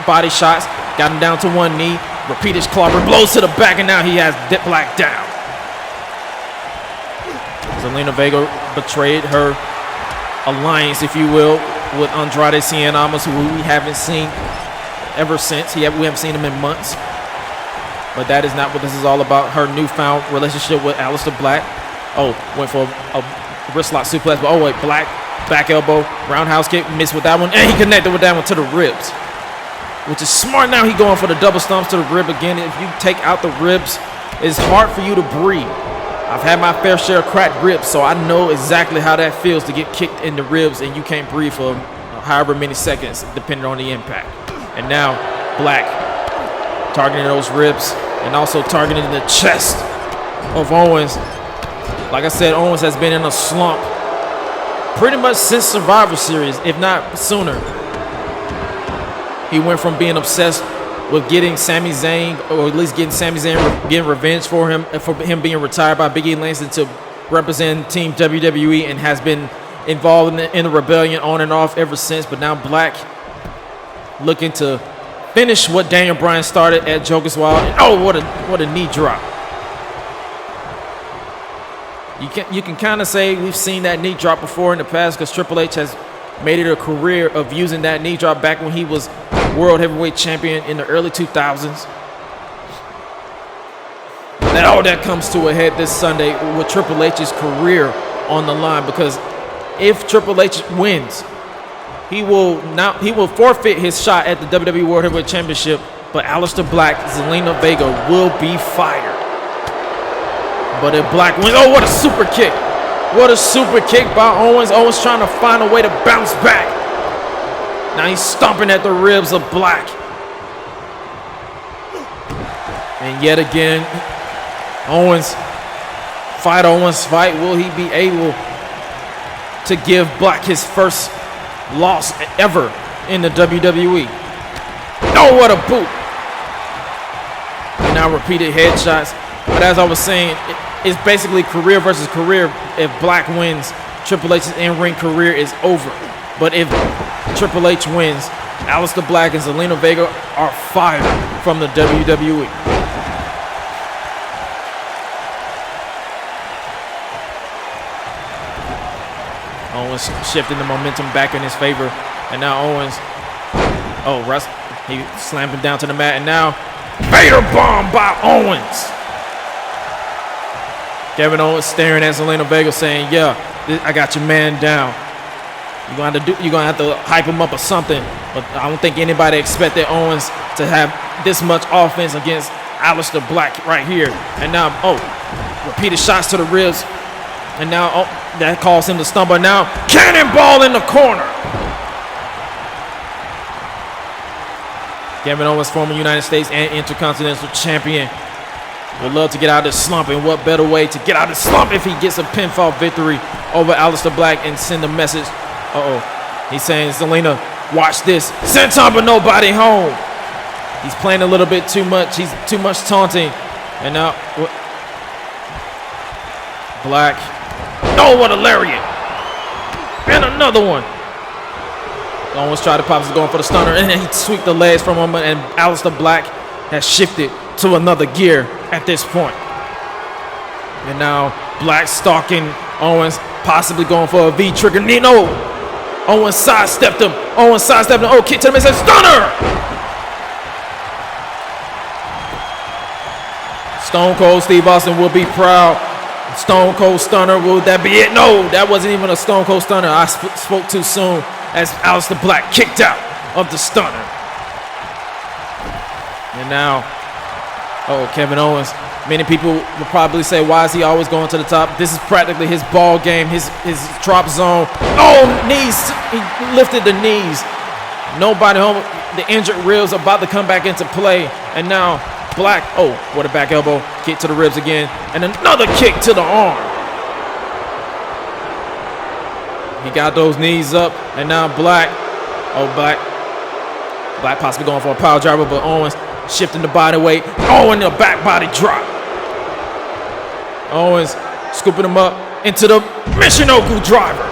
body shots, got him down to one knee, repeated clobber, blows to the back, and now he has Black down. Zelina Vega betrayed her alliance, if you will, with Andrade Cien Almas, who we haven't seen ever since. We haven't seen him in months. But that is not what this is all about. Her newfound relationship with Aleister Black. Oh, went for a wrist lock suplex, but oh wait, Black back elbow, roundhouse kick, missed with that one, and he connected with that one to the ribs, which is smart. Now he going for the double stomps to the rib again. If you take out the ribs, it's hard for you to breathe. I've had my fair share of cracked ribs, so I know exactly how that feels to get kicked in the ribs and you can't breathe for however many seconds, depending on the impact. And now Black targeting those ribs and also targeting the chest of Owens. Like I said, Owens has been in a slump pretty much since Survivor Series, if not sooner. He went from being obsessed with getting Sami Zayn, or at least getting Sami Zayn getting revenge for him being retired by Big E Langston, to represent Team WWE, and has been involved in the rebellion on and off ever since. But now Black looking to finish what Daniel Bryan started at Joker's Wild. And oh, what a knee drop. You can kind of say we've seen that knee drop before in the past, because Triple H has made it a career of using that knee drop back when he was World Heavyweight Champion in the early 2000s. And all that comes to a head this Sunday with Triple H's career on the line, because if Triple H wins, he will forfeit his shot at the WWE World Heavyweight Championship, but Aleister Black, Zelina Vega will be fired. But if Black wins, oh, what a super kick. What a super kick by Owens. Owens trying to find a way to bounce back. Now he's stomping at the ribs of Black. And yet again, Owens fight. Will he be able to give Black his first loss ever in the WWE? Oh, what a boot. And now repeated headshots. But as I was saying, it's basically career versus career. If Black wins, Triple H's in-ring career is over. But if Triple H wins, Aleister Black and Zelina Vega are fired from the WWE. Owens shifting the momentum back in his favor. And now Owens, he slammed him down to the mat. And now Vader bomb by Owens. Kevin Owens staring at Zelina Vega saying, yeah, I got your man down. You're gonna have to hype him up or something. But I don't think anybody expected Owens to have this much offense against Aleister Black right here. And now, repeated shots to the ribs. And now, that caused him to stumble. Now, cannonball in the corner. Kevin Owens, former United States and Intercontinental Champion, would love to get out of this slump, and what better way to get out of this slump if he gets a pinfall victory over Aleister Black and send a message. He's saying, Zelina, watch this. Send time but nobody home. He's playing a little bit too much. He's too much taunting. And now, Black. Oh, what a lariat. And another one. Owens tried to pop, he's going for the stunner, and then he swept the legs from him, and Aleister Black has shifted to another gear at this point. And now Black stalking Owens, possibly going for a V-trigger. No! Owens sidestepped him. Oh, kick to the midsection. Stunner! Stone Cold Steve Austin will be proud. Stone Cold Stunner, will that be it? No, that wasn't even a Stone Cold Stunner. I spoke too soon as Aleister Black kicked out of the stunner. And now, Kevin Owens. Many people will probably say, why is he always going to the top? This is practically his ball game, his drop zone. Oh, knees. He lifted the knees. Nobody home. The injured ribs about to come back into play. And now Black, what a back elbow. Kick to the ribs again. And another kick to the arm. He got those knees up. And now Black, Black possibly going for a power driver, but Owens shifting the body weight. And a back body drop. Owens Scooping him up into the Michinoku driver.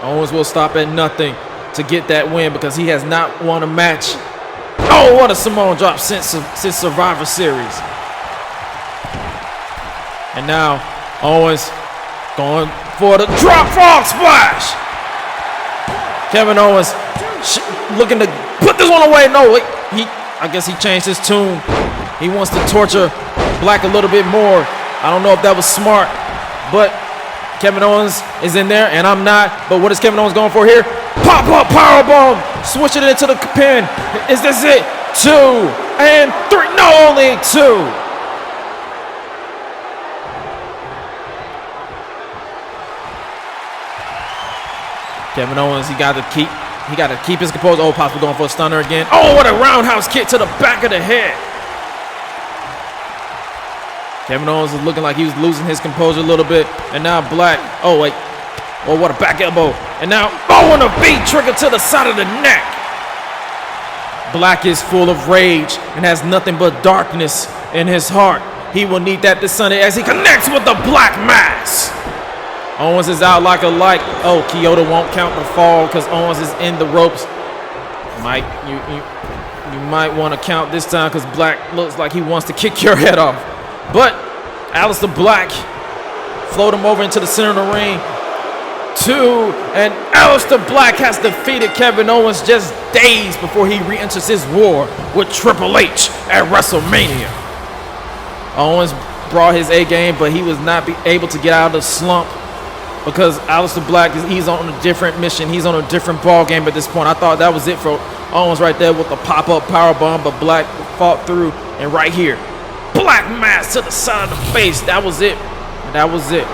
Owens will stop at nothing to get that win because he has not won a match. Oh, what a Samoan drop since Survivor Series. And now Owens going for the drop frog splash. Kevin Owens looking to put this one away. No, I guess he changed his tune. He wants to torture Black a little bit more. I don't know if that was smart, but Kevin Owens is in there, and I'm not. But what is Kevin Owens going for here? Pop-up powerbomb. Switching it into the pin. Is this it? 2 and 3. No, only 2. Kevin Owens, he got to keep his composure. Oh, possibly going for a stunner again. Oh, what a roundhouse kick to the back of the head. Kevin Owens is looking like he was losing his composure a little bit. And now Black, oh wait. Oh, what a back elbow. And now, oh, and a V trigger to the side of the neck. Black is full of rage and has nothing but darkness in his heart. He will need that this Sunday as he connects with the Black Mass. Owens is out like a light. Oh, Kyoto won't count the fall because Owens is in the ropes. Mike, you might want to count this time because Black looks like he wants to kick your head off. But Aleister Black float him over into the center of the ring. 2, and Aleister Black has defeated Kevin Owens just days before he re-enters his war with Triple H at WrestleMania. Owens brought his A game, but he was not able to get out of the slump because Aleister Black he's on a different mission. He's on a different ball game at this point. I thought that was it for Owens right there with the pop-up powerbomb, but Black fought through, and right here, Black Mass to the side of the face. That was it. That was it.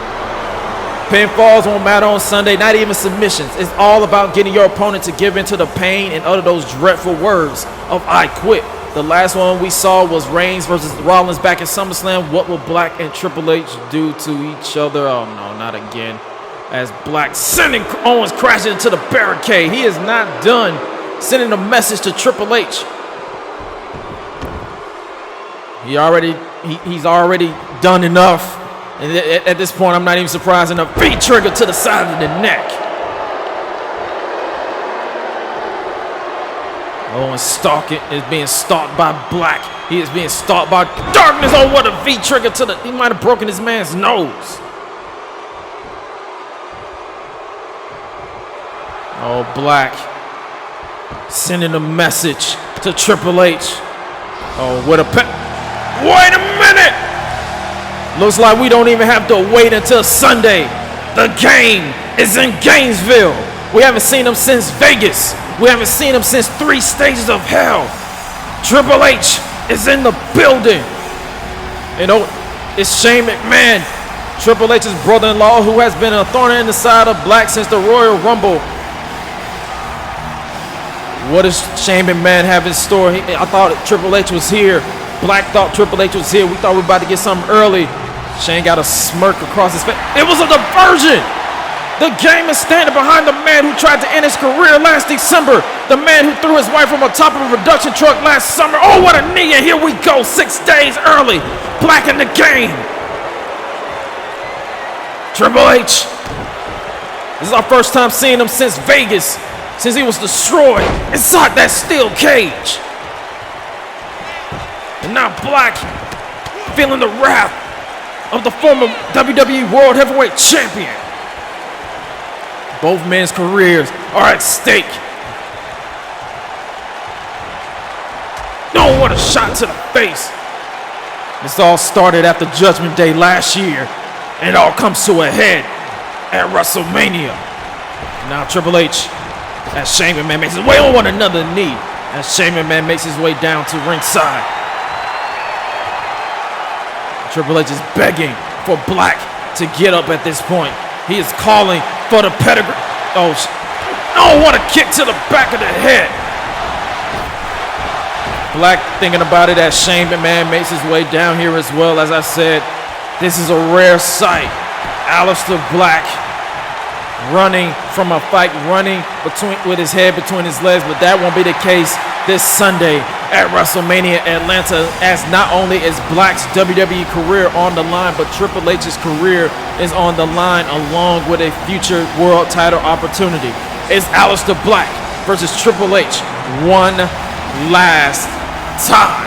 Pinfalls won't matter on Sunday, not even submissions. It's all about getting your opponent to give in to the pain and utter those dreadful words of I quit. The last one we saw was Reigns versus Rollins back in SummerSlam. What will Black and Triple H do to each other? Oh no, not again. As Black sending Owens crashing into the barricade. He is not done sending a message to Triple H. He's already done enough. And at this point, I'm not even surprised. And a V trigger to the side of the neck. Owens is being stalked by Black. He is being stalked by darkness. Oh, what a V trigger to the. He might have broken his man's nose. Oh, Black sending a message to Triple H. Oh, what a wait a minute! Looks like we don't even have to wait until Sunday. The game is in Gainesville. We haven't seen him since Vegas. We haven't seen him since 3 stages of hell. Triple H is in the building. You know, it's Shane McMahon, Triple H's brother-in-law, who has been a thorn in the side of Black since the Royal Rumble. What does Shane McMahon have in store? I thought Triple H was here. Black thought Triple H was here. We thought we were about to get something early. Shane got a smirk across his face. It was a diversion. The game is standing behind the man who tried to end his career last December. The man who threw his wife from the top of a production truck last summer. Oh, what a knee, and here we go, 6 days early. Black in the game. Triple H. This is our first time seeing him since Vegas, since he was destroyed inside that steel cage. And now Black feeling the wrath of the former WWE World Heavyweight Champion. Both men's careers are at stake. Oh, what a shot to the face. This all started after Judgment Day last year, and it all comes to a head at WrestleMania. Now Triple H, as Shane McMahon makes his way on one another knee, as Shane McMahon makes his way down to ringside. Triple H is begging for Black to get up at this point. He is calling for the pedigree. Oh, what a kick to the back of the head. Black thinking about it as Shane McMahon makes his way down here as well. As I said, this is a rare sight. Aleister Black running from a fight, running with his head between his legs, but that won't be the case this Sunday at WrestleMania Atlanta, as not only is Black's WWE career on the line, but Triple H's career is on the line along with a future world title opportunity. It's Aleister Black versus Triple H one last time.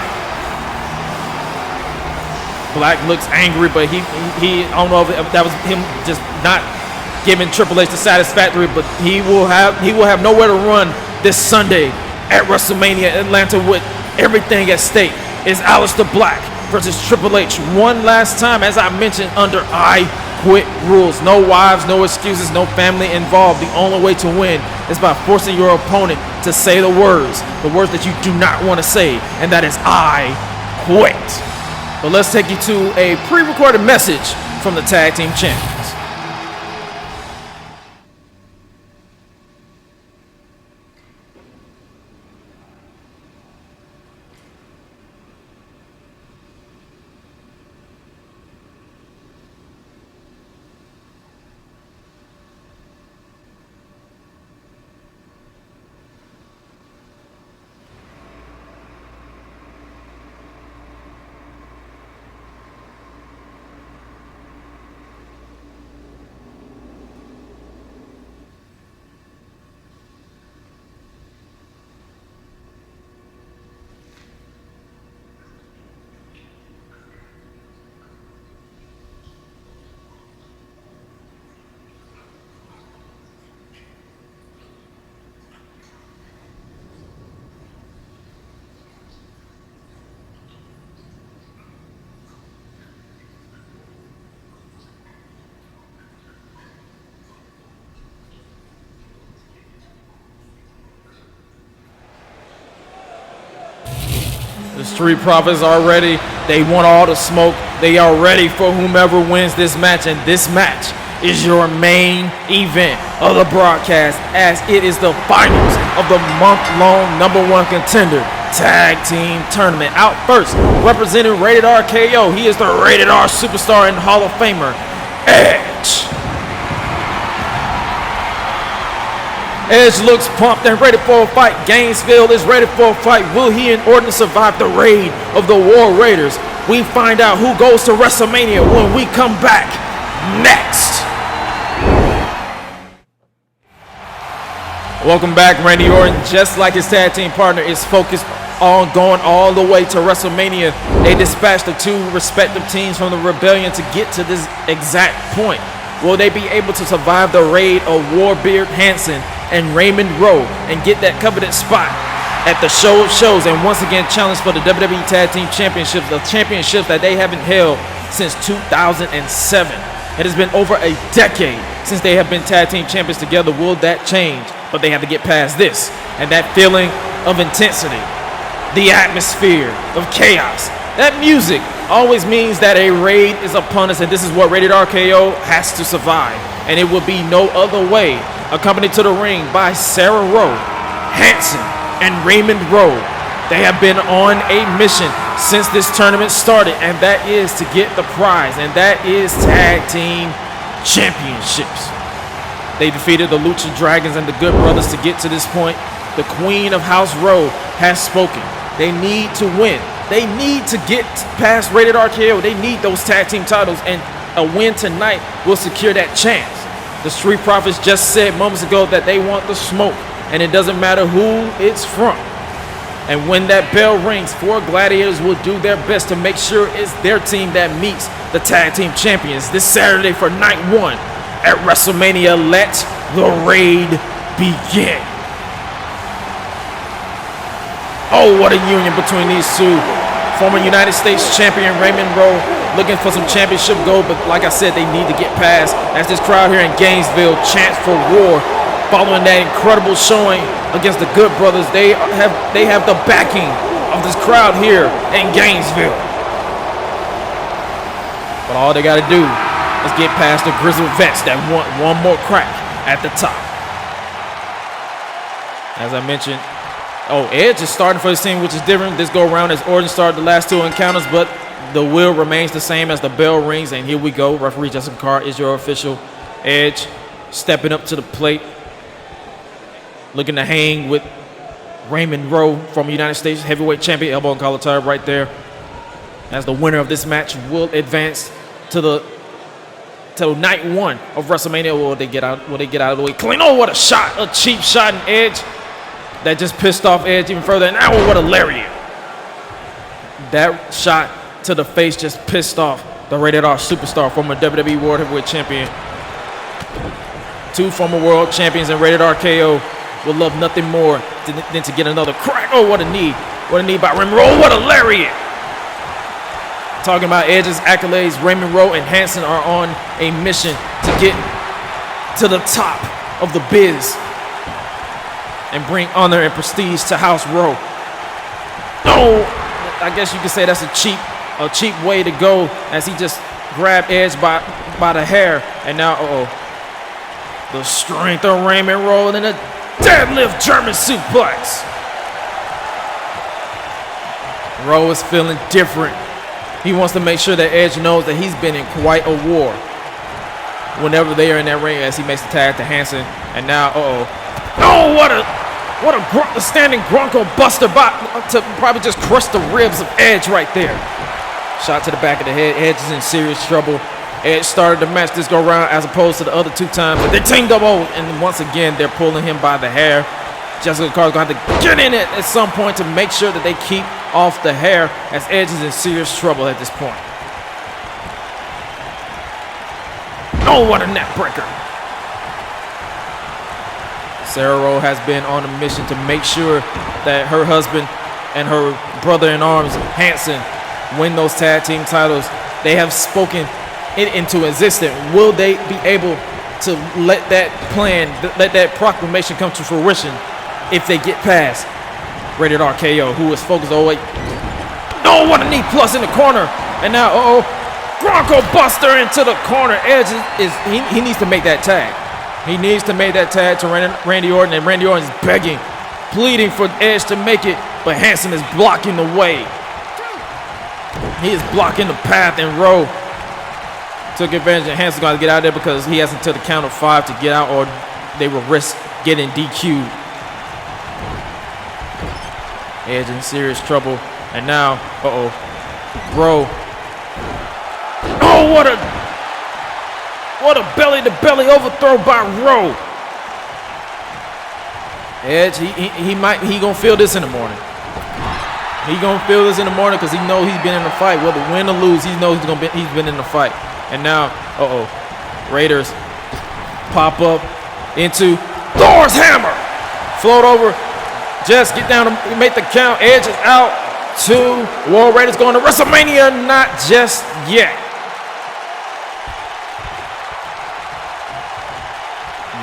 Black looks angry, but he I don't know if that was him just not giving Triple H the satisfactory, but he will have nowhere to run this Sunday at WrestleMania Atlanta with everything at stake. Is Aleister Black versus Triple H one last time, as I mentioned, under I Quit rules. No wives, no excuses, no family involved. The only way to win is by forcing your opponent to say the words that you do not want to say, and that is I quit. But let's take you to a pre-recorded message from the Tag Team Champions. The Street Profits are ready. They want all the smoke. They are ready for whomever wins this match. And this match is your main event of the broadcast, as it is the finals of the month-long #1 contender tag team tournament. Out first, representing Rated RKO, he is the Rated R superstar and Hall of Famer, Edge. Edge looks pumped and ready for a fight. Gainesville is ready for a fight. Will he and Orton survive the raid of the War Raiders? We find out who goes to WrestleMania when we come back next. Welcome back. Randy Orton, just like his tag team partner, is focused on going all the way to WrestleMania. They dispatched the two respective teams from the Rebellion to get to this exact point. Will they be able to survive the raid of Warbeard Hansen and Raymond Rowe and get that coveted spot at the Show of Shows and once again challenge for the WWE Tag Team Championships, the championships that they haven't held since 2007. It has been over a decade since they have been tag team champions together. Will that change? But they have to get past this and that feeling of intensity, the atmosphere of chaos. That music always means that a raid is upon us, and this is what Rated RKO has to survive. And it will be no other way. Accompanied to the ring by Sarah Rowe, Hansen, and Raymond Rowe. They have been on a mission since this tournament started, and that is to get the prize, and that is tag team championships. They defeated the Lucha Dragons and the Good Brothers to get to this point. The Queen of House Rowe has spoken. They need to win. They need to get past Rated RKO. They need those tag team titles, and a win tonight will secure that chance. The Street Profits just said moments ago that they want the smoke, and it doesn't matter who it's from. And when that bell rings, 4 gladiators will do their best to make sure it's their team that meets the tag team champions this Saturday for night 1 at WrestleMania. Let the raid begin. Oh, what a union between these two. Former United States champion Raymond Rowe looking for some championship gold, but like I said, they need to get past, as this crowd here in Gainesville chants for war following that incredible showing against the Good Brothers. They have the backing of this crowd here in Gainesville. But all they got to do is get past the grizzled vets that want one more crack at the top. As I mentioned, Edge is starting for his team, which is different this go around, as Orton started the last 2 encounters, but the will remains the same as the bell rings. And here we go. Referee Justin Carr is your official. Edge stepping up to the plate, looking to hang with Raymond Rowe, former United States heavyweight champion, elbow and collar tie right there. As the winner of this match will advance to night 1 of WrestleMania. Will they get out of the way clean? Oh, what a shot, a cheap shot, and Edge that just pissed off Edge even further. And now what a lariat. That shot to the face just pissed off the Rated R superstar, former WWE World Heavyweight Champion. 2 former world champions and Rated RKO will love nothing more than to get another crack. Oh, what a knee. What a knee by Raymond Rowe. What a lariat. Talking about Edge's accolades, Raymond Rowe and Hanson are on a mission to get to the top of the biz and bring honor and prestige to House Rowe. Oh, I guess you could say that's a cheap way to go, as he just grabbed Edge by the hair. And now, the strength of Raymond Rowe and a deadlift German suplex. Rowe is feeling different. He wants to make sure that Edge knows that he's been in quite a war whenever they are in that ring, as he makes the tag to Hanson. And now, oh, what a standing Bronco Buster to probably just crush the ribs of Edge right there. Shot to the back of the head. Edge is in serious trouble. Edge started the match this go round as opposed to the other 2 times, but they teamed up. And once again, they're pulling him by the hair. Jessica Carter's going to have to get in it at some point to make sure that they keep off the hair, as Edge is in serious trouble at this point. Oh, what a neck breaker. Sarah Rowe has been on a mission to make sure that her husband and her brother-in-arms, Hanson, win those tag team titles. They have spoken it into existence. Will they be able to let that plan, let that proclamation come to fruition if they get past Rated RKO, who is focused? Oh, wait. Oh, what a knee plus in the corner. And now, Bronco Buster into the corner. Edge he needs to make that tag. He needs to make that tag to Randy Orton, and Randy Orton is begging, pleading for Edge to make it, but Hanson is blocking the way. He is blocking the path, and Rowe took advantage, and Hanson's got to get out of there because he has until the count of 5 to get out, or they will risk getting DQ'd. Edge in serious trouble, and now, Rowe. Oh, what a belly-to-belly overthrow by Rowe. Edge, he gonna feel this in the morning. He gonna feel this in the morning because he knows he's been in a fight. Whether win or lose, he knows he's been in the fight. And now, Raiders pop up into Thor's hammer. Float over. Just get down to make the count. Edge is out. 2 War Raiders going to WrestleMania. Not just yet.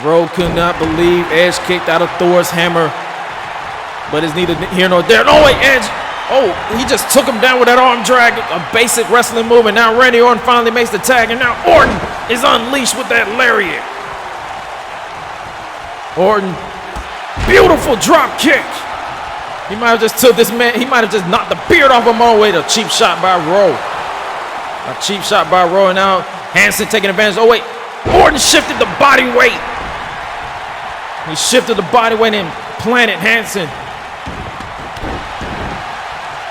Rowe could not believe Edge kicked out of Thor's hammer, but it's neither here nor there. No, wait, Edge. Oh, he just took him down with that arm drag, a basic wrestling move, and now Randy Orton finally makes the tag, and now Orton is unleashed with that lariat. Orton, beautiful drop kick. He might have just took this man, he might have just knocked the beard off him all the way to a cheap shot by Rowe. A cheap shot by Rowe, and now Hanson taking advantage. Oh, wait, Orton shifted the body weight. He shifted the body weight and planted Hanson.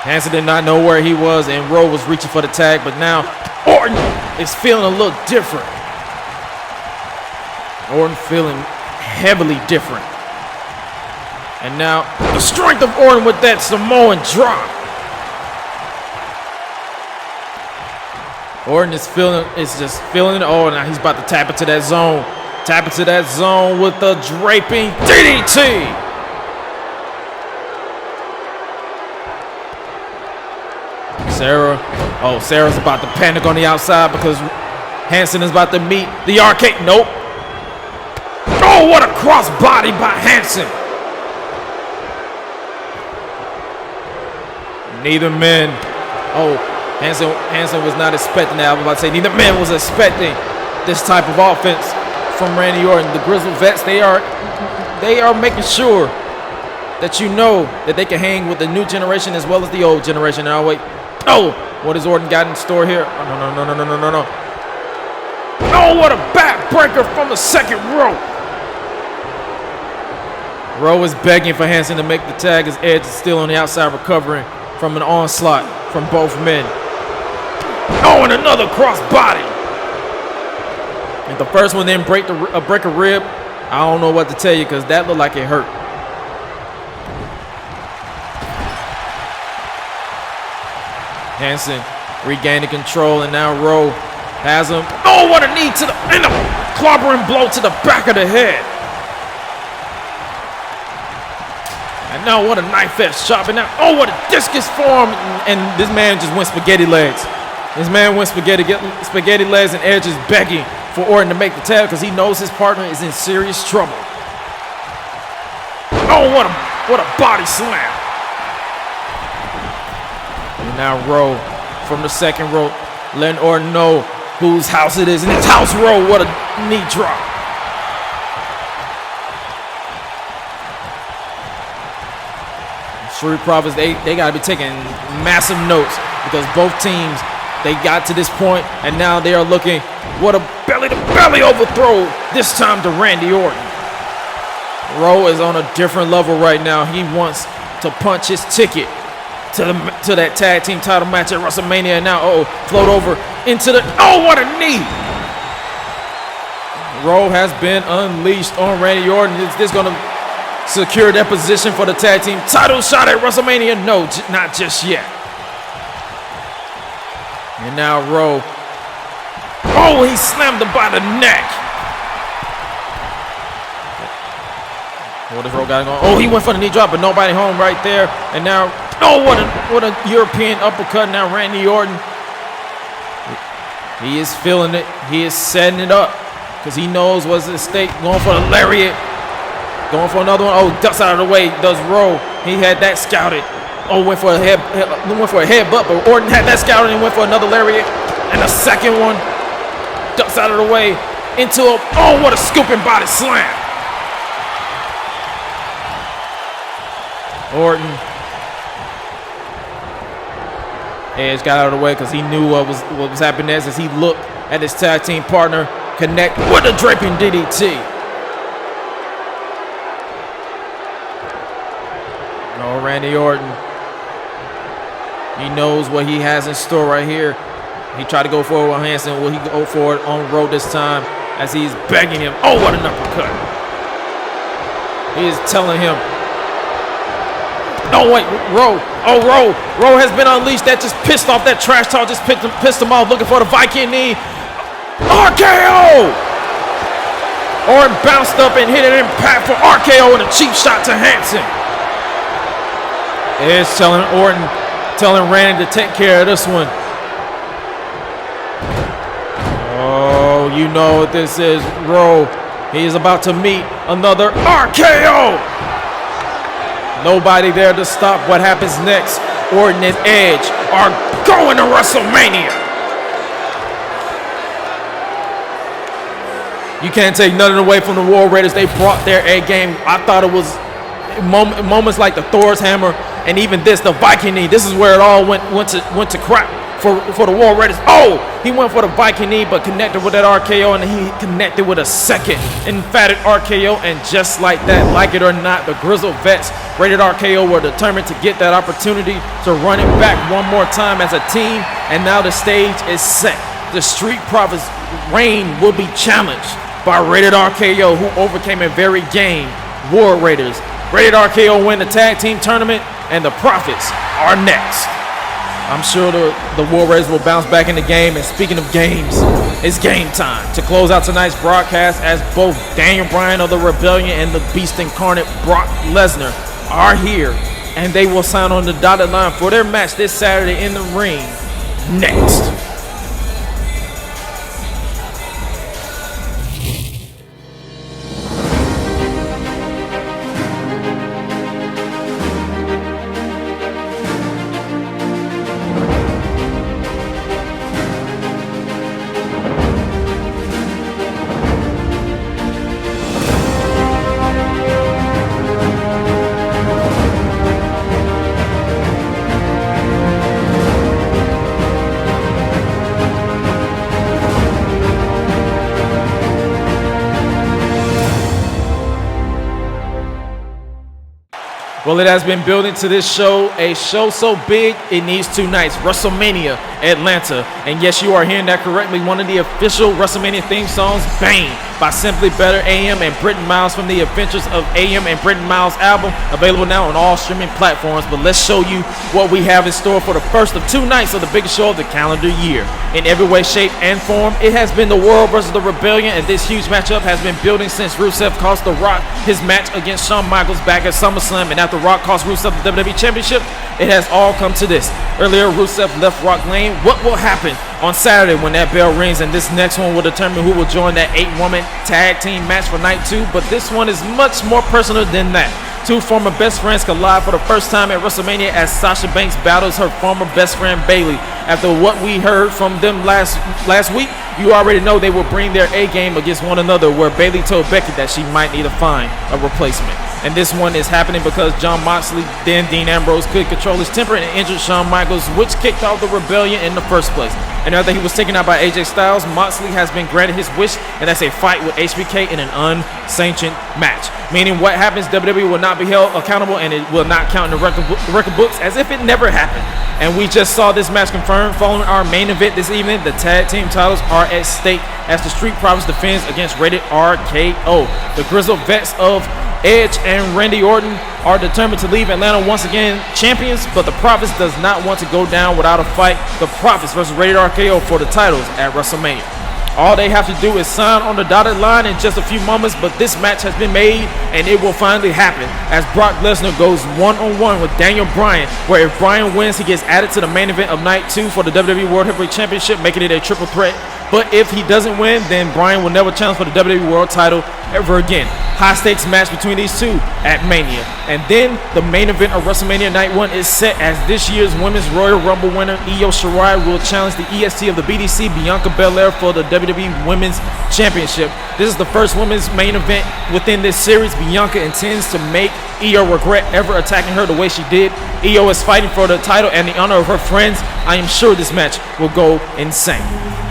Hanson did not know where he was, and Rowe was reaching for the tag, but now Orton is feeling a little different. Orton feeling heavily different. And now the strength of Orton with that Samoan drop. Orton is just feeling it. Oh, now he's about to tap into that zone. Tap into that zone with the draping DDT. Sarah's about to panic on the outside because Hanson is about to meet the arcade. Nope. Oh, what a cross body by Hanson. Neither man. Oh, Hanson was not expecting that. I was about to say neither man was expecting this type of offense from Randy Orton. The Grizzled Vets, they are making sure that you know that they can hang with the new generation as well as the old generation. Now wait. Oh, what has Orton got in store here? Oh, no. Oh, what a backbreaker from the second rope. Rowe is begging for Hanson to make the tag as Edge is still on the outside recovering from an onslaught from both men. Oh, and another cross body. And the first one didn't break a rib. I don't know what to tell you because that looked like it hurt. Hanson regaining control, and now Rowe has him. Oh, what a knee to the, and a clobbering blow to the back of the head. And now what a knife edge chop, and now, oh, what a discus form, and this man just went spaghetti legs. This man went spaghetti legs, and Edge is begging for Orton to make the tag because he knows his partner is in serious trouble. Oh, what a body slam. And now Rowe from the second rope, letting Orton know whose house it is, and it's House Rowe. What a knee drop. Street Profits, they got to be taking massive notes because both teams, they got to this point, and now they are looking, what a belly-to-belly overthrow, this time to Randy Orton. Rowe is on a different level right now. He wants to punch his ticket to that tag team title match at WrestleMania, and now, float over into the, what a knee. Rowe has been unleashed on Randy Orton. Is this going to secure that position for the tag team title shot at WrestleMania? No, not just yet. And now Rowe. Oh, he slammed him by the neck. What is Rowe got going? Oh, he went for the knee drop, but nobody home right there. And now, what a European uppercut. Now Randy Orton. He is feeling it. He is setting it up because he knows what's at stake. Going for the lariat. Going for another one. Oh, ducks out of the way. Does Rowe. He had that scouted. Oh, went for a headbutt, but Orton had that scouted and went for another lariat. And a second one. Ducks out of the way. Into a, what a scooping body slam. Orton. Edge got out of the way because he knew what was happening next as he looked at his tag team partner connect with a draping DDT. No, Randy Orton. He knows what he has in store right here. He tried to go forward on Hanson. Will he go forward on Rowe this time as he's begging him? Oh, what an uppercut. He is telling him. No, wait, Rowe. Oh, Rowe has been unleashed. That just pissed off. That trash talk just pissed him off, looking for the Viking knee. RKO! Orton bounced up and hit an impact for RKO and a cheap shot to Hanson. Edge telling Randy to take care of this one. Oh, you know what this is. Rowe, he is about to meet another RKO. Nobody there to stop what happens next. Orton and Edge are going to WrestleMania. You can't take nothing away from the War Raiders. They brought their A game. I thought it was moments like the Thor's hammer and even this, the Viking knee. This is where it all went to crap for the War Raiders. Oh, he went for the Viking knee, but connected with that RKO, and he connected with a second emphatic RKO, and just like that, like it or not, the Grizzled Vets, Rated RKO, were determined to get that opportunity to run it back one more time as a team, and now the stage is set. The Street Profits' reign will be challenged by Rated RKO, who overcame a very game War Raiders. Rated RKO win the tag team tournament, and the Profits are next. I'm sure the War Raiders will bounce back in the game. And speaking of games, it's game time to close out tonight's broadcast as both Daniel Bryan of the Rebellion and the Beast Incarnate Brock Lesnar are here, and they will sign on the dotted line for their match this Saturday in the ring next. Well, it has been building to this show, a show so big it needs 2 nights, WrestleMania Atlanta. And yes, you are hearing that correctly, one of the official WrestleMania theme songs, Bang, by Simply Better AM and Britton Miles from the Adventures of AM and Britton Miles album, available now on all streaming platforms. But let's show you what we have in store for the first of 2 nights of the biggest show of the calendar year. In every way, shape, and form, it has been the World versus the Rebellion, and this huge matchup has been building since Rusev cost The Rock his match against Shawn Michaels back at SummerSlam, and after Rock cost Rusev the WWE Championship, it has all come to this. Earlier, Rusev left Rock lane. What will happen on Saturday when that bell rings? And this next one will determine who will join that 8-woman tag team match for night 2. But this one is much more personal than that. 2 former best friends collide for the first time at WrestleMania as Sasha Banks battles her former best friend Bayley. After what we heard from them last week, you already know they will bring their A game against one another, where Bayley told Becky that she might need to find a replacement. And this one is happening because Jon Moxley, then Dean Ambrose, could control his temper and injured Shawn Michaels, which kicked off the rebellion in the first place. And after he was taken out by AJ Styles, Moxley has been granted his wish, and that's a fight with HBK in an unsanctioned match. Meaning what happens, WWE will not be held accountable, and it will not count in the record books as if it never happened. And we just saw this match confirmed following our main event this evening. The tag team titles are at stake as the Street Profits defends against Rated RKO. The Grizzled Vets of Edge and Randy Orton are determined to leave Atlanta once again champions, but the Profits does not want to go down without a fight. The Profits versus Rated RKO for the titles at WrestleMania. All they have to do is sign on the dotted line in just a few moments, but this match has been made, and it will finally happen as Brock Lesnar goes one-on-one with Daniel Bryan, where if Bryan wins, he gets added to the main event of night 2 for the WWE World Heavyweight Championship, making it a triple threat. But if he doesn't win, then Bryan will never challenge for the WWE World title ever again. High stakes match between these two at Mania. And then the main event of WrestleMania Night 1 is set as this year's Women's Royal Rumble winner Io Shirai will challenge the EST of the BDC, Bianca Belair, for the WWE Women's Championship. This is the first women's main event within this series. Bianca intends to make Io regret ever attacking her the way she did. Io is fighting for the title and the honor of her friends. I am sure this match will go insane.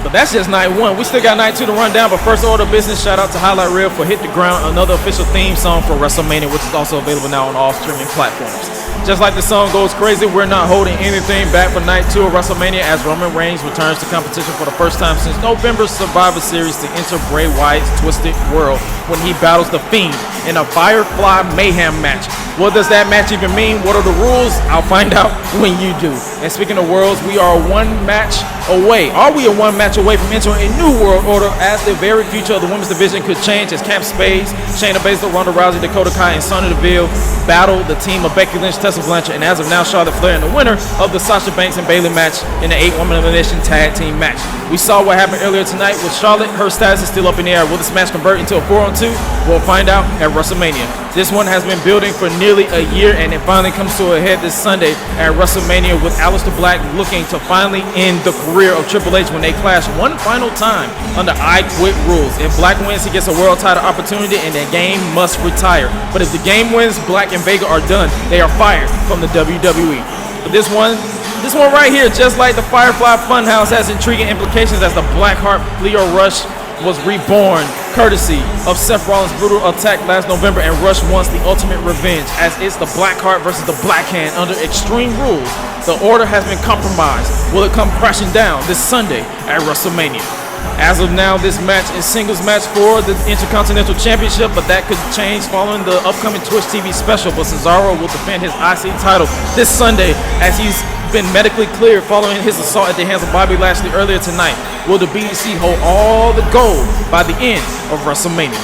But that's just night 1. We still got night 2 to run down, but first order of business, shout out to Highlight Reel for Hit the Ground, another official theme song for WrestleMania, which is also available now on all streaming platforms. Just like the song goes crazy, we're not holding anything back for night 2 of WrestleMania as Roman Reigns returns to competition for the first time since November's Survivor Series to enter Bray Wyatt's Twisted World when he battles The Fiend in a Firefly Mayhem match. What does that match even mean? What are the rules? I'll find out when you do. And speaking of worlds, we are one match away. Are we a one match away from entering a new world order as the very future of the women's division could change as Camp Spades, Shayna Baszler, Ronda Rousey, Dakota Kai, and Sonya Deville battle the team of Becky Lynch, Tessa Blanchard, and as of now, Charlotte Flair, and the winner of the Sasha Banks and Bayley match in the 8-woman elimination tag team match. We saw what happened earlier tonight with Charlotte. Her status is still up in the air. Will this match convert into a 4-on-2? We'll find out at WrestleMania. This one has been building for nearly a year, and it finally comes to a head this Sunday at WrestleMania with Aleister Black looking to finally end the career of Triple H when they clash one final time under I Quit rules. If Black wins, he gets a world title opportunity, and the game must retire. But if the game wins, Black and Vega are done. They are fired from the WWE. But this one right here, just like the Firefly Funhouse, has intriguing implications as the Blackheart Leo Rush was reborn courtesy of Seth Rollins' brutal attack last November, and Rush wants the ultimate revenge as it's the Blackheart versus the Blackhand under Extreme Rules. The order has been compromised. Will it come crashing down this Sunday at WrestleMania? As of now, this match is singles match for the Intercontinental Championship, but that could change following the upcoming Twitch TV special. But Cesaro will defend his IC title this Sunday as he's been medically cleared following his assault at the hands of Bobby Lashley earlier tonight. Will the BDC hold all the gold by the end of WrestleMania?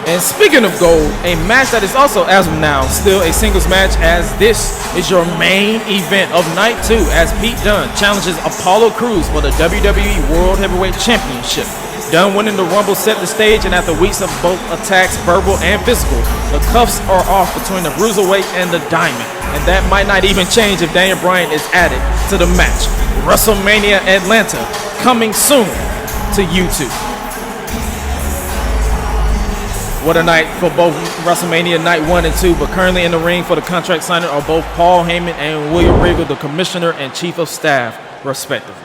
And speaking of gold, a match that is also, as of now, still a singles match, as this is your main event of night 2 as Pete Dunne challenges Apollo Crews for the WWE World Heavyweight Championship. Dunne winning the Rumble set the stage, and after weeks of both attacks, verbal and physical, the cuffs are off between the Bruiserweight and the Diamond. And that might not even change if Daniel Bryan is added to the match. WrestleMania Atlanta, coming soon to YouTube. What a night for both WrestleMania Night 1 and 2, but currently in the ring for the contract signing are both Paul Heyman and William Regal, the Commissioner and Chief of Staff, respectively.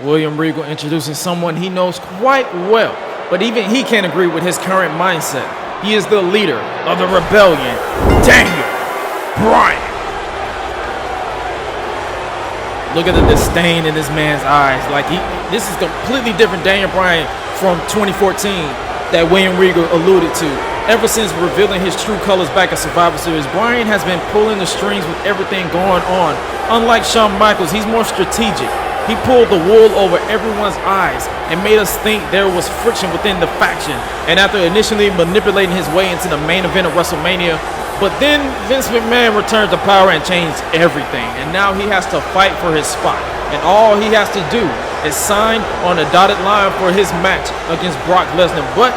William Regal introducing someone he knows quite well, but even he can't agree with his current mindset. He is the leader of the rebellion, Daniel Bryan. Look at the disdain in this man's eyes. Like this is completely different Daniel Bryan from 2014 that William Regal alluded to. Ever since revealing his true colors back at Survivor Series, Bryan has been pulling the strings with everything going on. Unlike Shawn Michaels, he's more strategic. He pulled the wool over everyone's eyes and made us think there was friction within the faction. And after initially manipulating his way into the main event of WrestleMania, but then Vince McMahon returned to power and changed everything. And now he has to fight for his spot. And all he has to do is sign on a dotted line for his match against Brock Lesnar. But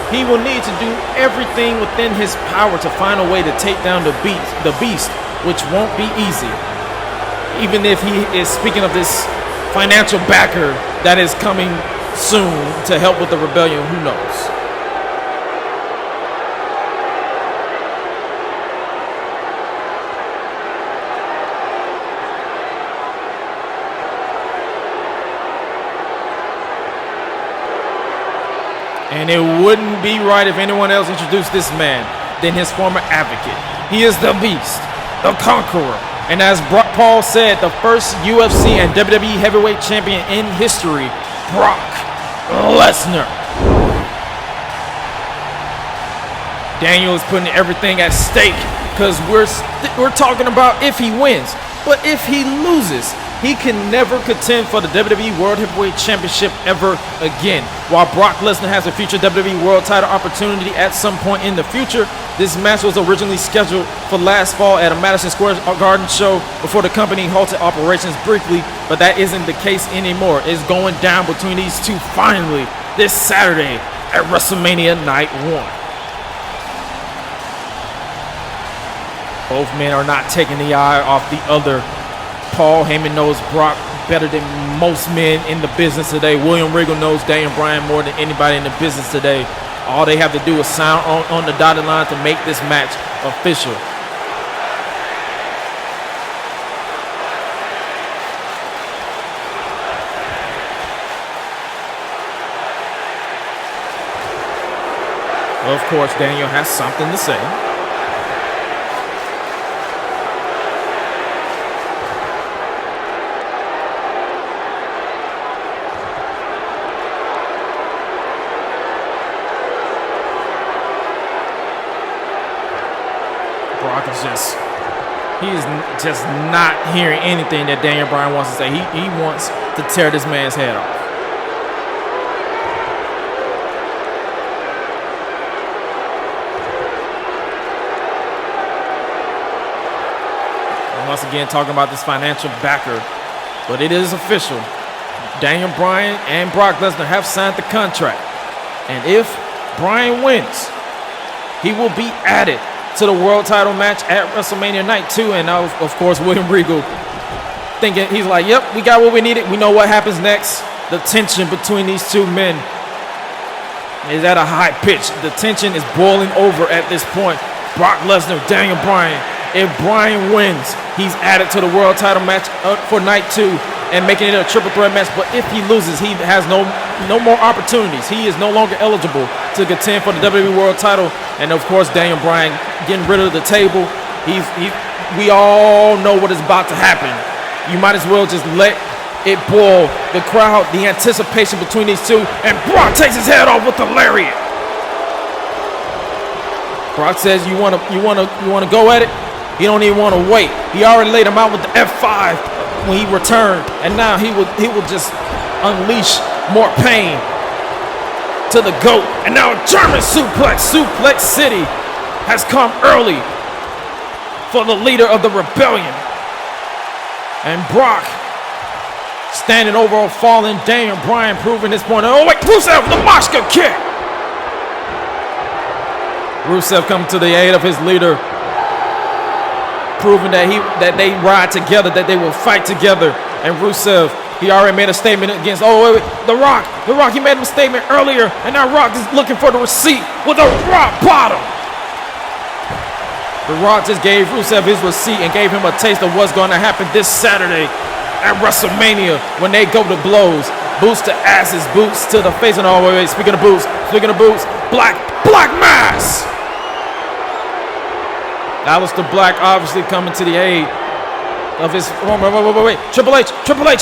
he will need to do everything within his power to find a way to take down the beast, which won't be easy. Even if he is speaking of this financial backer that is coming soon to help with the rebellion, who knows? And it wouldn't be right if anyone else introduced this man than his former advocate. He is the Beast, the Conqueror, and as Paul said, the first UFC and WWE heavyweight champion in history, Brock Lesnar. Daniel is putting everything at stake because we're talking about if he wins, but if he loses, he can never contend for the WWE World Heavyweight Championship ever again. While Brock Lesnar has a future WWE World title opportunity at some point in the future, this match was originally scheduled for last fall at a Madison Square Garden show before the company halted operations briefly, but that isn't the case anymore. It's going down between these two finally this Saturday at WrestleMania Night 1. Both men are not taking the eye off the other. Paul Heyman knows Brock better than most men in the business today. William Regal knows Daniel Bryan more than anybody in the business today. All they have to do is sign on the dotted line to make this match official. Of course, Daniel has something to say. Brock is he's just not hearing anything that Daniel Bryan wants to say. He wants to tear this man's head off. And once again, talking about this financial backer, but it is official. Daniel Bryan and Brock Lesnar have signed the contract. And if Bryan wins, he will be added to the world title match at WrestleMania Night 2. And now, of course, William Regal thinking, he's like, yep, we got what we needed. We know what happens next. The tension between these two men is at a high pitch. The tension is boiling over at this point. Brock Lesnar, Daniel Bryan. If Bryan wins, he's added to the world title match for Night 2 and making it a triple threat match. But if he loses, he has no more opportunities. He is no longer eligible to contend for the WWE World title. And of course, Daniel Bryan getting rid of the table. We all know what is about to happen. You might as well just let it boil. The crowd, the anticipation between these two, and Brock takes his head off with the lariat. Brock says, "You want to go at it?" He don't even want to wait. He already laid him out with the F5 when he returned, and now he will just unleash more pain to the GOAT. And now a German suplex city has come early for the leader of the rebellion. And Brock standing over a fallen Daniel Bryan, proving his point. Oh wait, Rusev, the Mosca kick. Rusev coming to the aid of his leader, proving that they ride together, that they will fight together. And Rusev, he already made a statement against, The Rock, he made a statement earlier, and now Rock is looking for the receipt with a rock bottom. The Rock just gave Rusev his receipt and gave him a taste of what's going to happen this Saturday at WrestleMania when they go to blows. Boots to asses, boots to the face. And oh, wait, speaking of boots, Black Mass. Aleister Black obviously coming to the aid of his, wait. Triple H,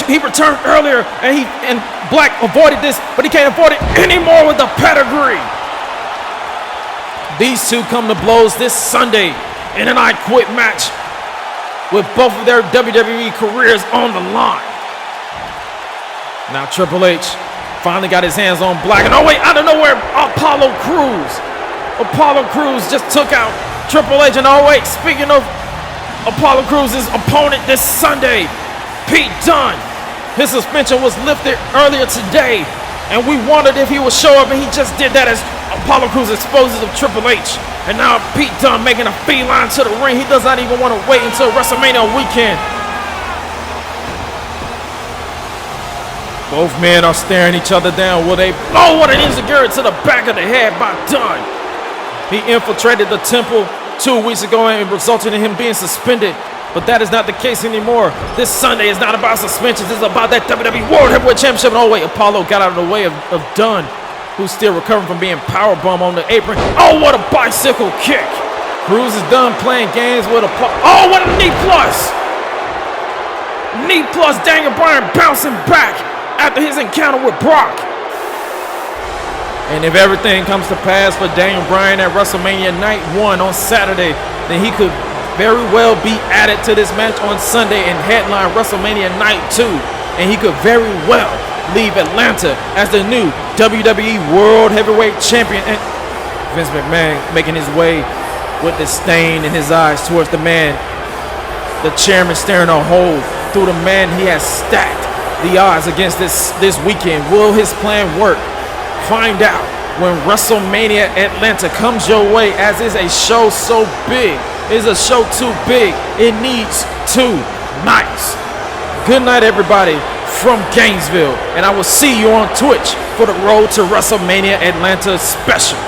he returned earlier and Black avoided this, but he can't avoid it anymore with the pedigree. These two come to blows this Sunday in an I Quit match with both of their WWE careers on the line. Now Triple H finally got his hands on Black, and oh wait, out of nowhere, Apollo Crews just took out Triple H, and oh wait, speaking of Apollo Crews' opponent this Sunday, Pete Dunne, his suspension was lifted earlier today, and we wondered if he would show up, and he just did that as Apollo Crews exposes of Triple H. And now Pete Dunne making a beeline to the ring. He does not even want to wait until WrestleMania weekend. Both men are staring each other down. Will they blow what an enziguri to the back of the head by Dunne? He infiltrated the temple 2 weeks ago and resulted in him being suspended. But that is not the case anymore. This Sunday is not about suspensions. It's about that WWE World Heavyweight Championship. And oh wait, Apollo got out of the way of Dunne, who's still recovering from being powerbomb on the apron. Oh, what a bicycle kick. Crews is done playing games with Apollo. Oh, what a knee plus. Knee plus, Daniel Bryan bouncing back after his encounter with Brock. And if everything comes to pass for Daniel Bryan at WrestleMania Night 1 on Saturday, then he could very well be added to this match on Sunday and headline WrestleMania Night 2. And he could very well leave Atlanta as the new WWE World Heavyweight Champion. And Vince McMahon making his way with disdain in his eyes towards the man, the chairman staring a hole through the man he has stacked the odds against this weekend. Will his plan work? Find out when WrestleMania Atlanta comes your way, as is a show so big. It's a show too big. It needs 2 nights. Good night, everybody, from Gainesville, and I will see you on Twitch for the Road to WrestleMania Atlanta special.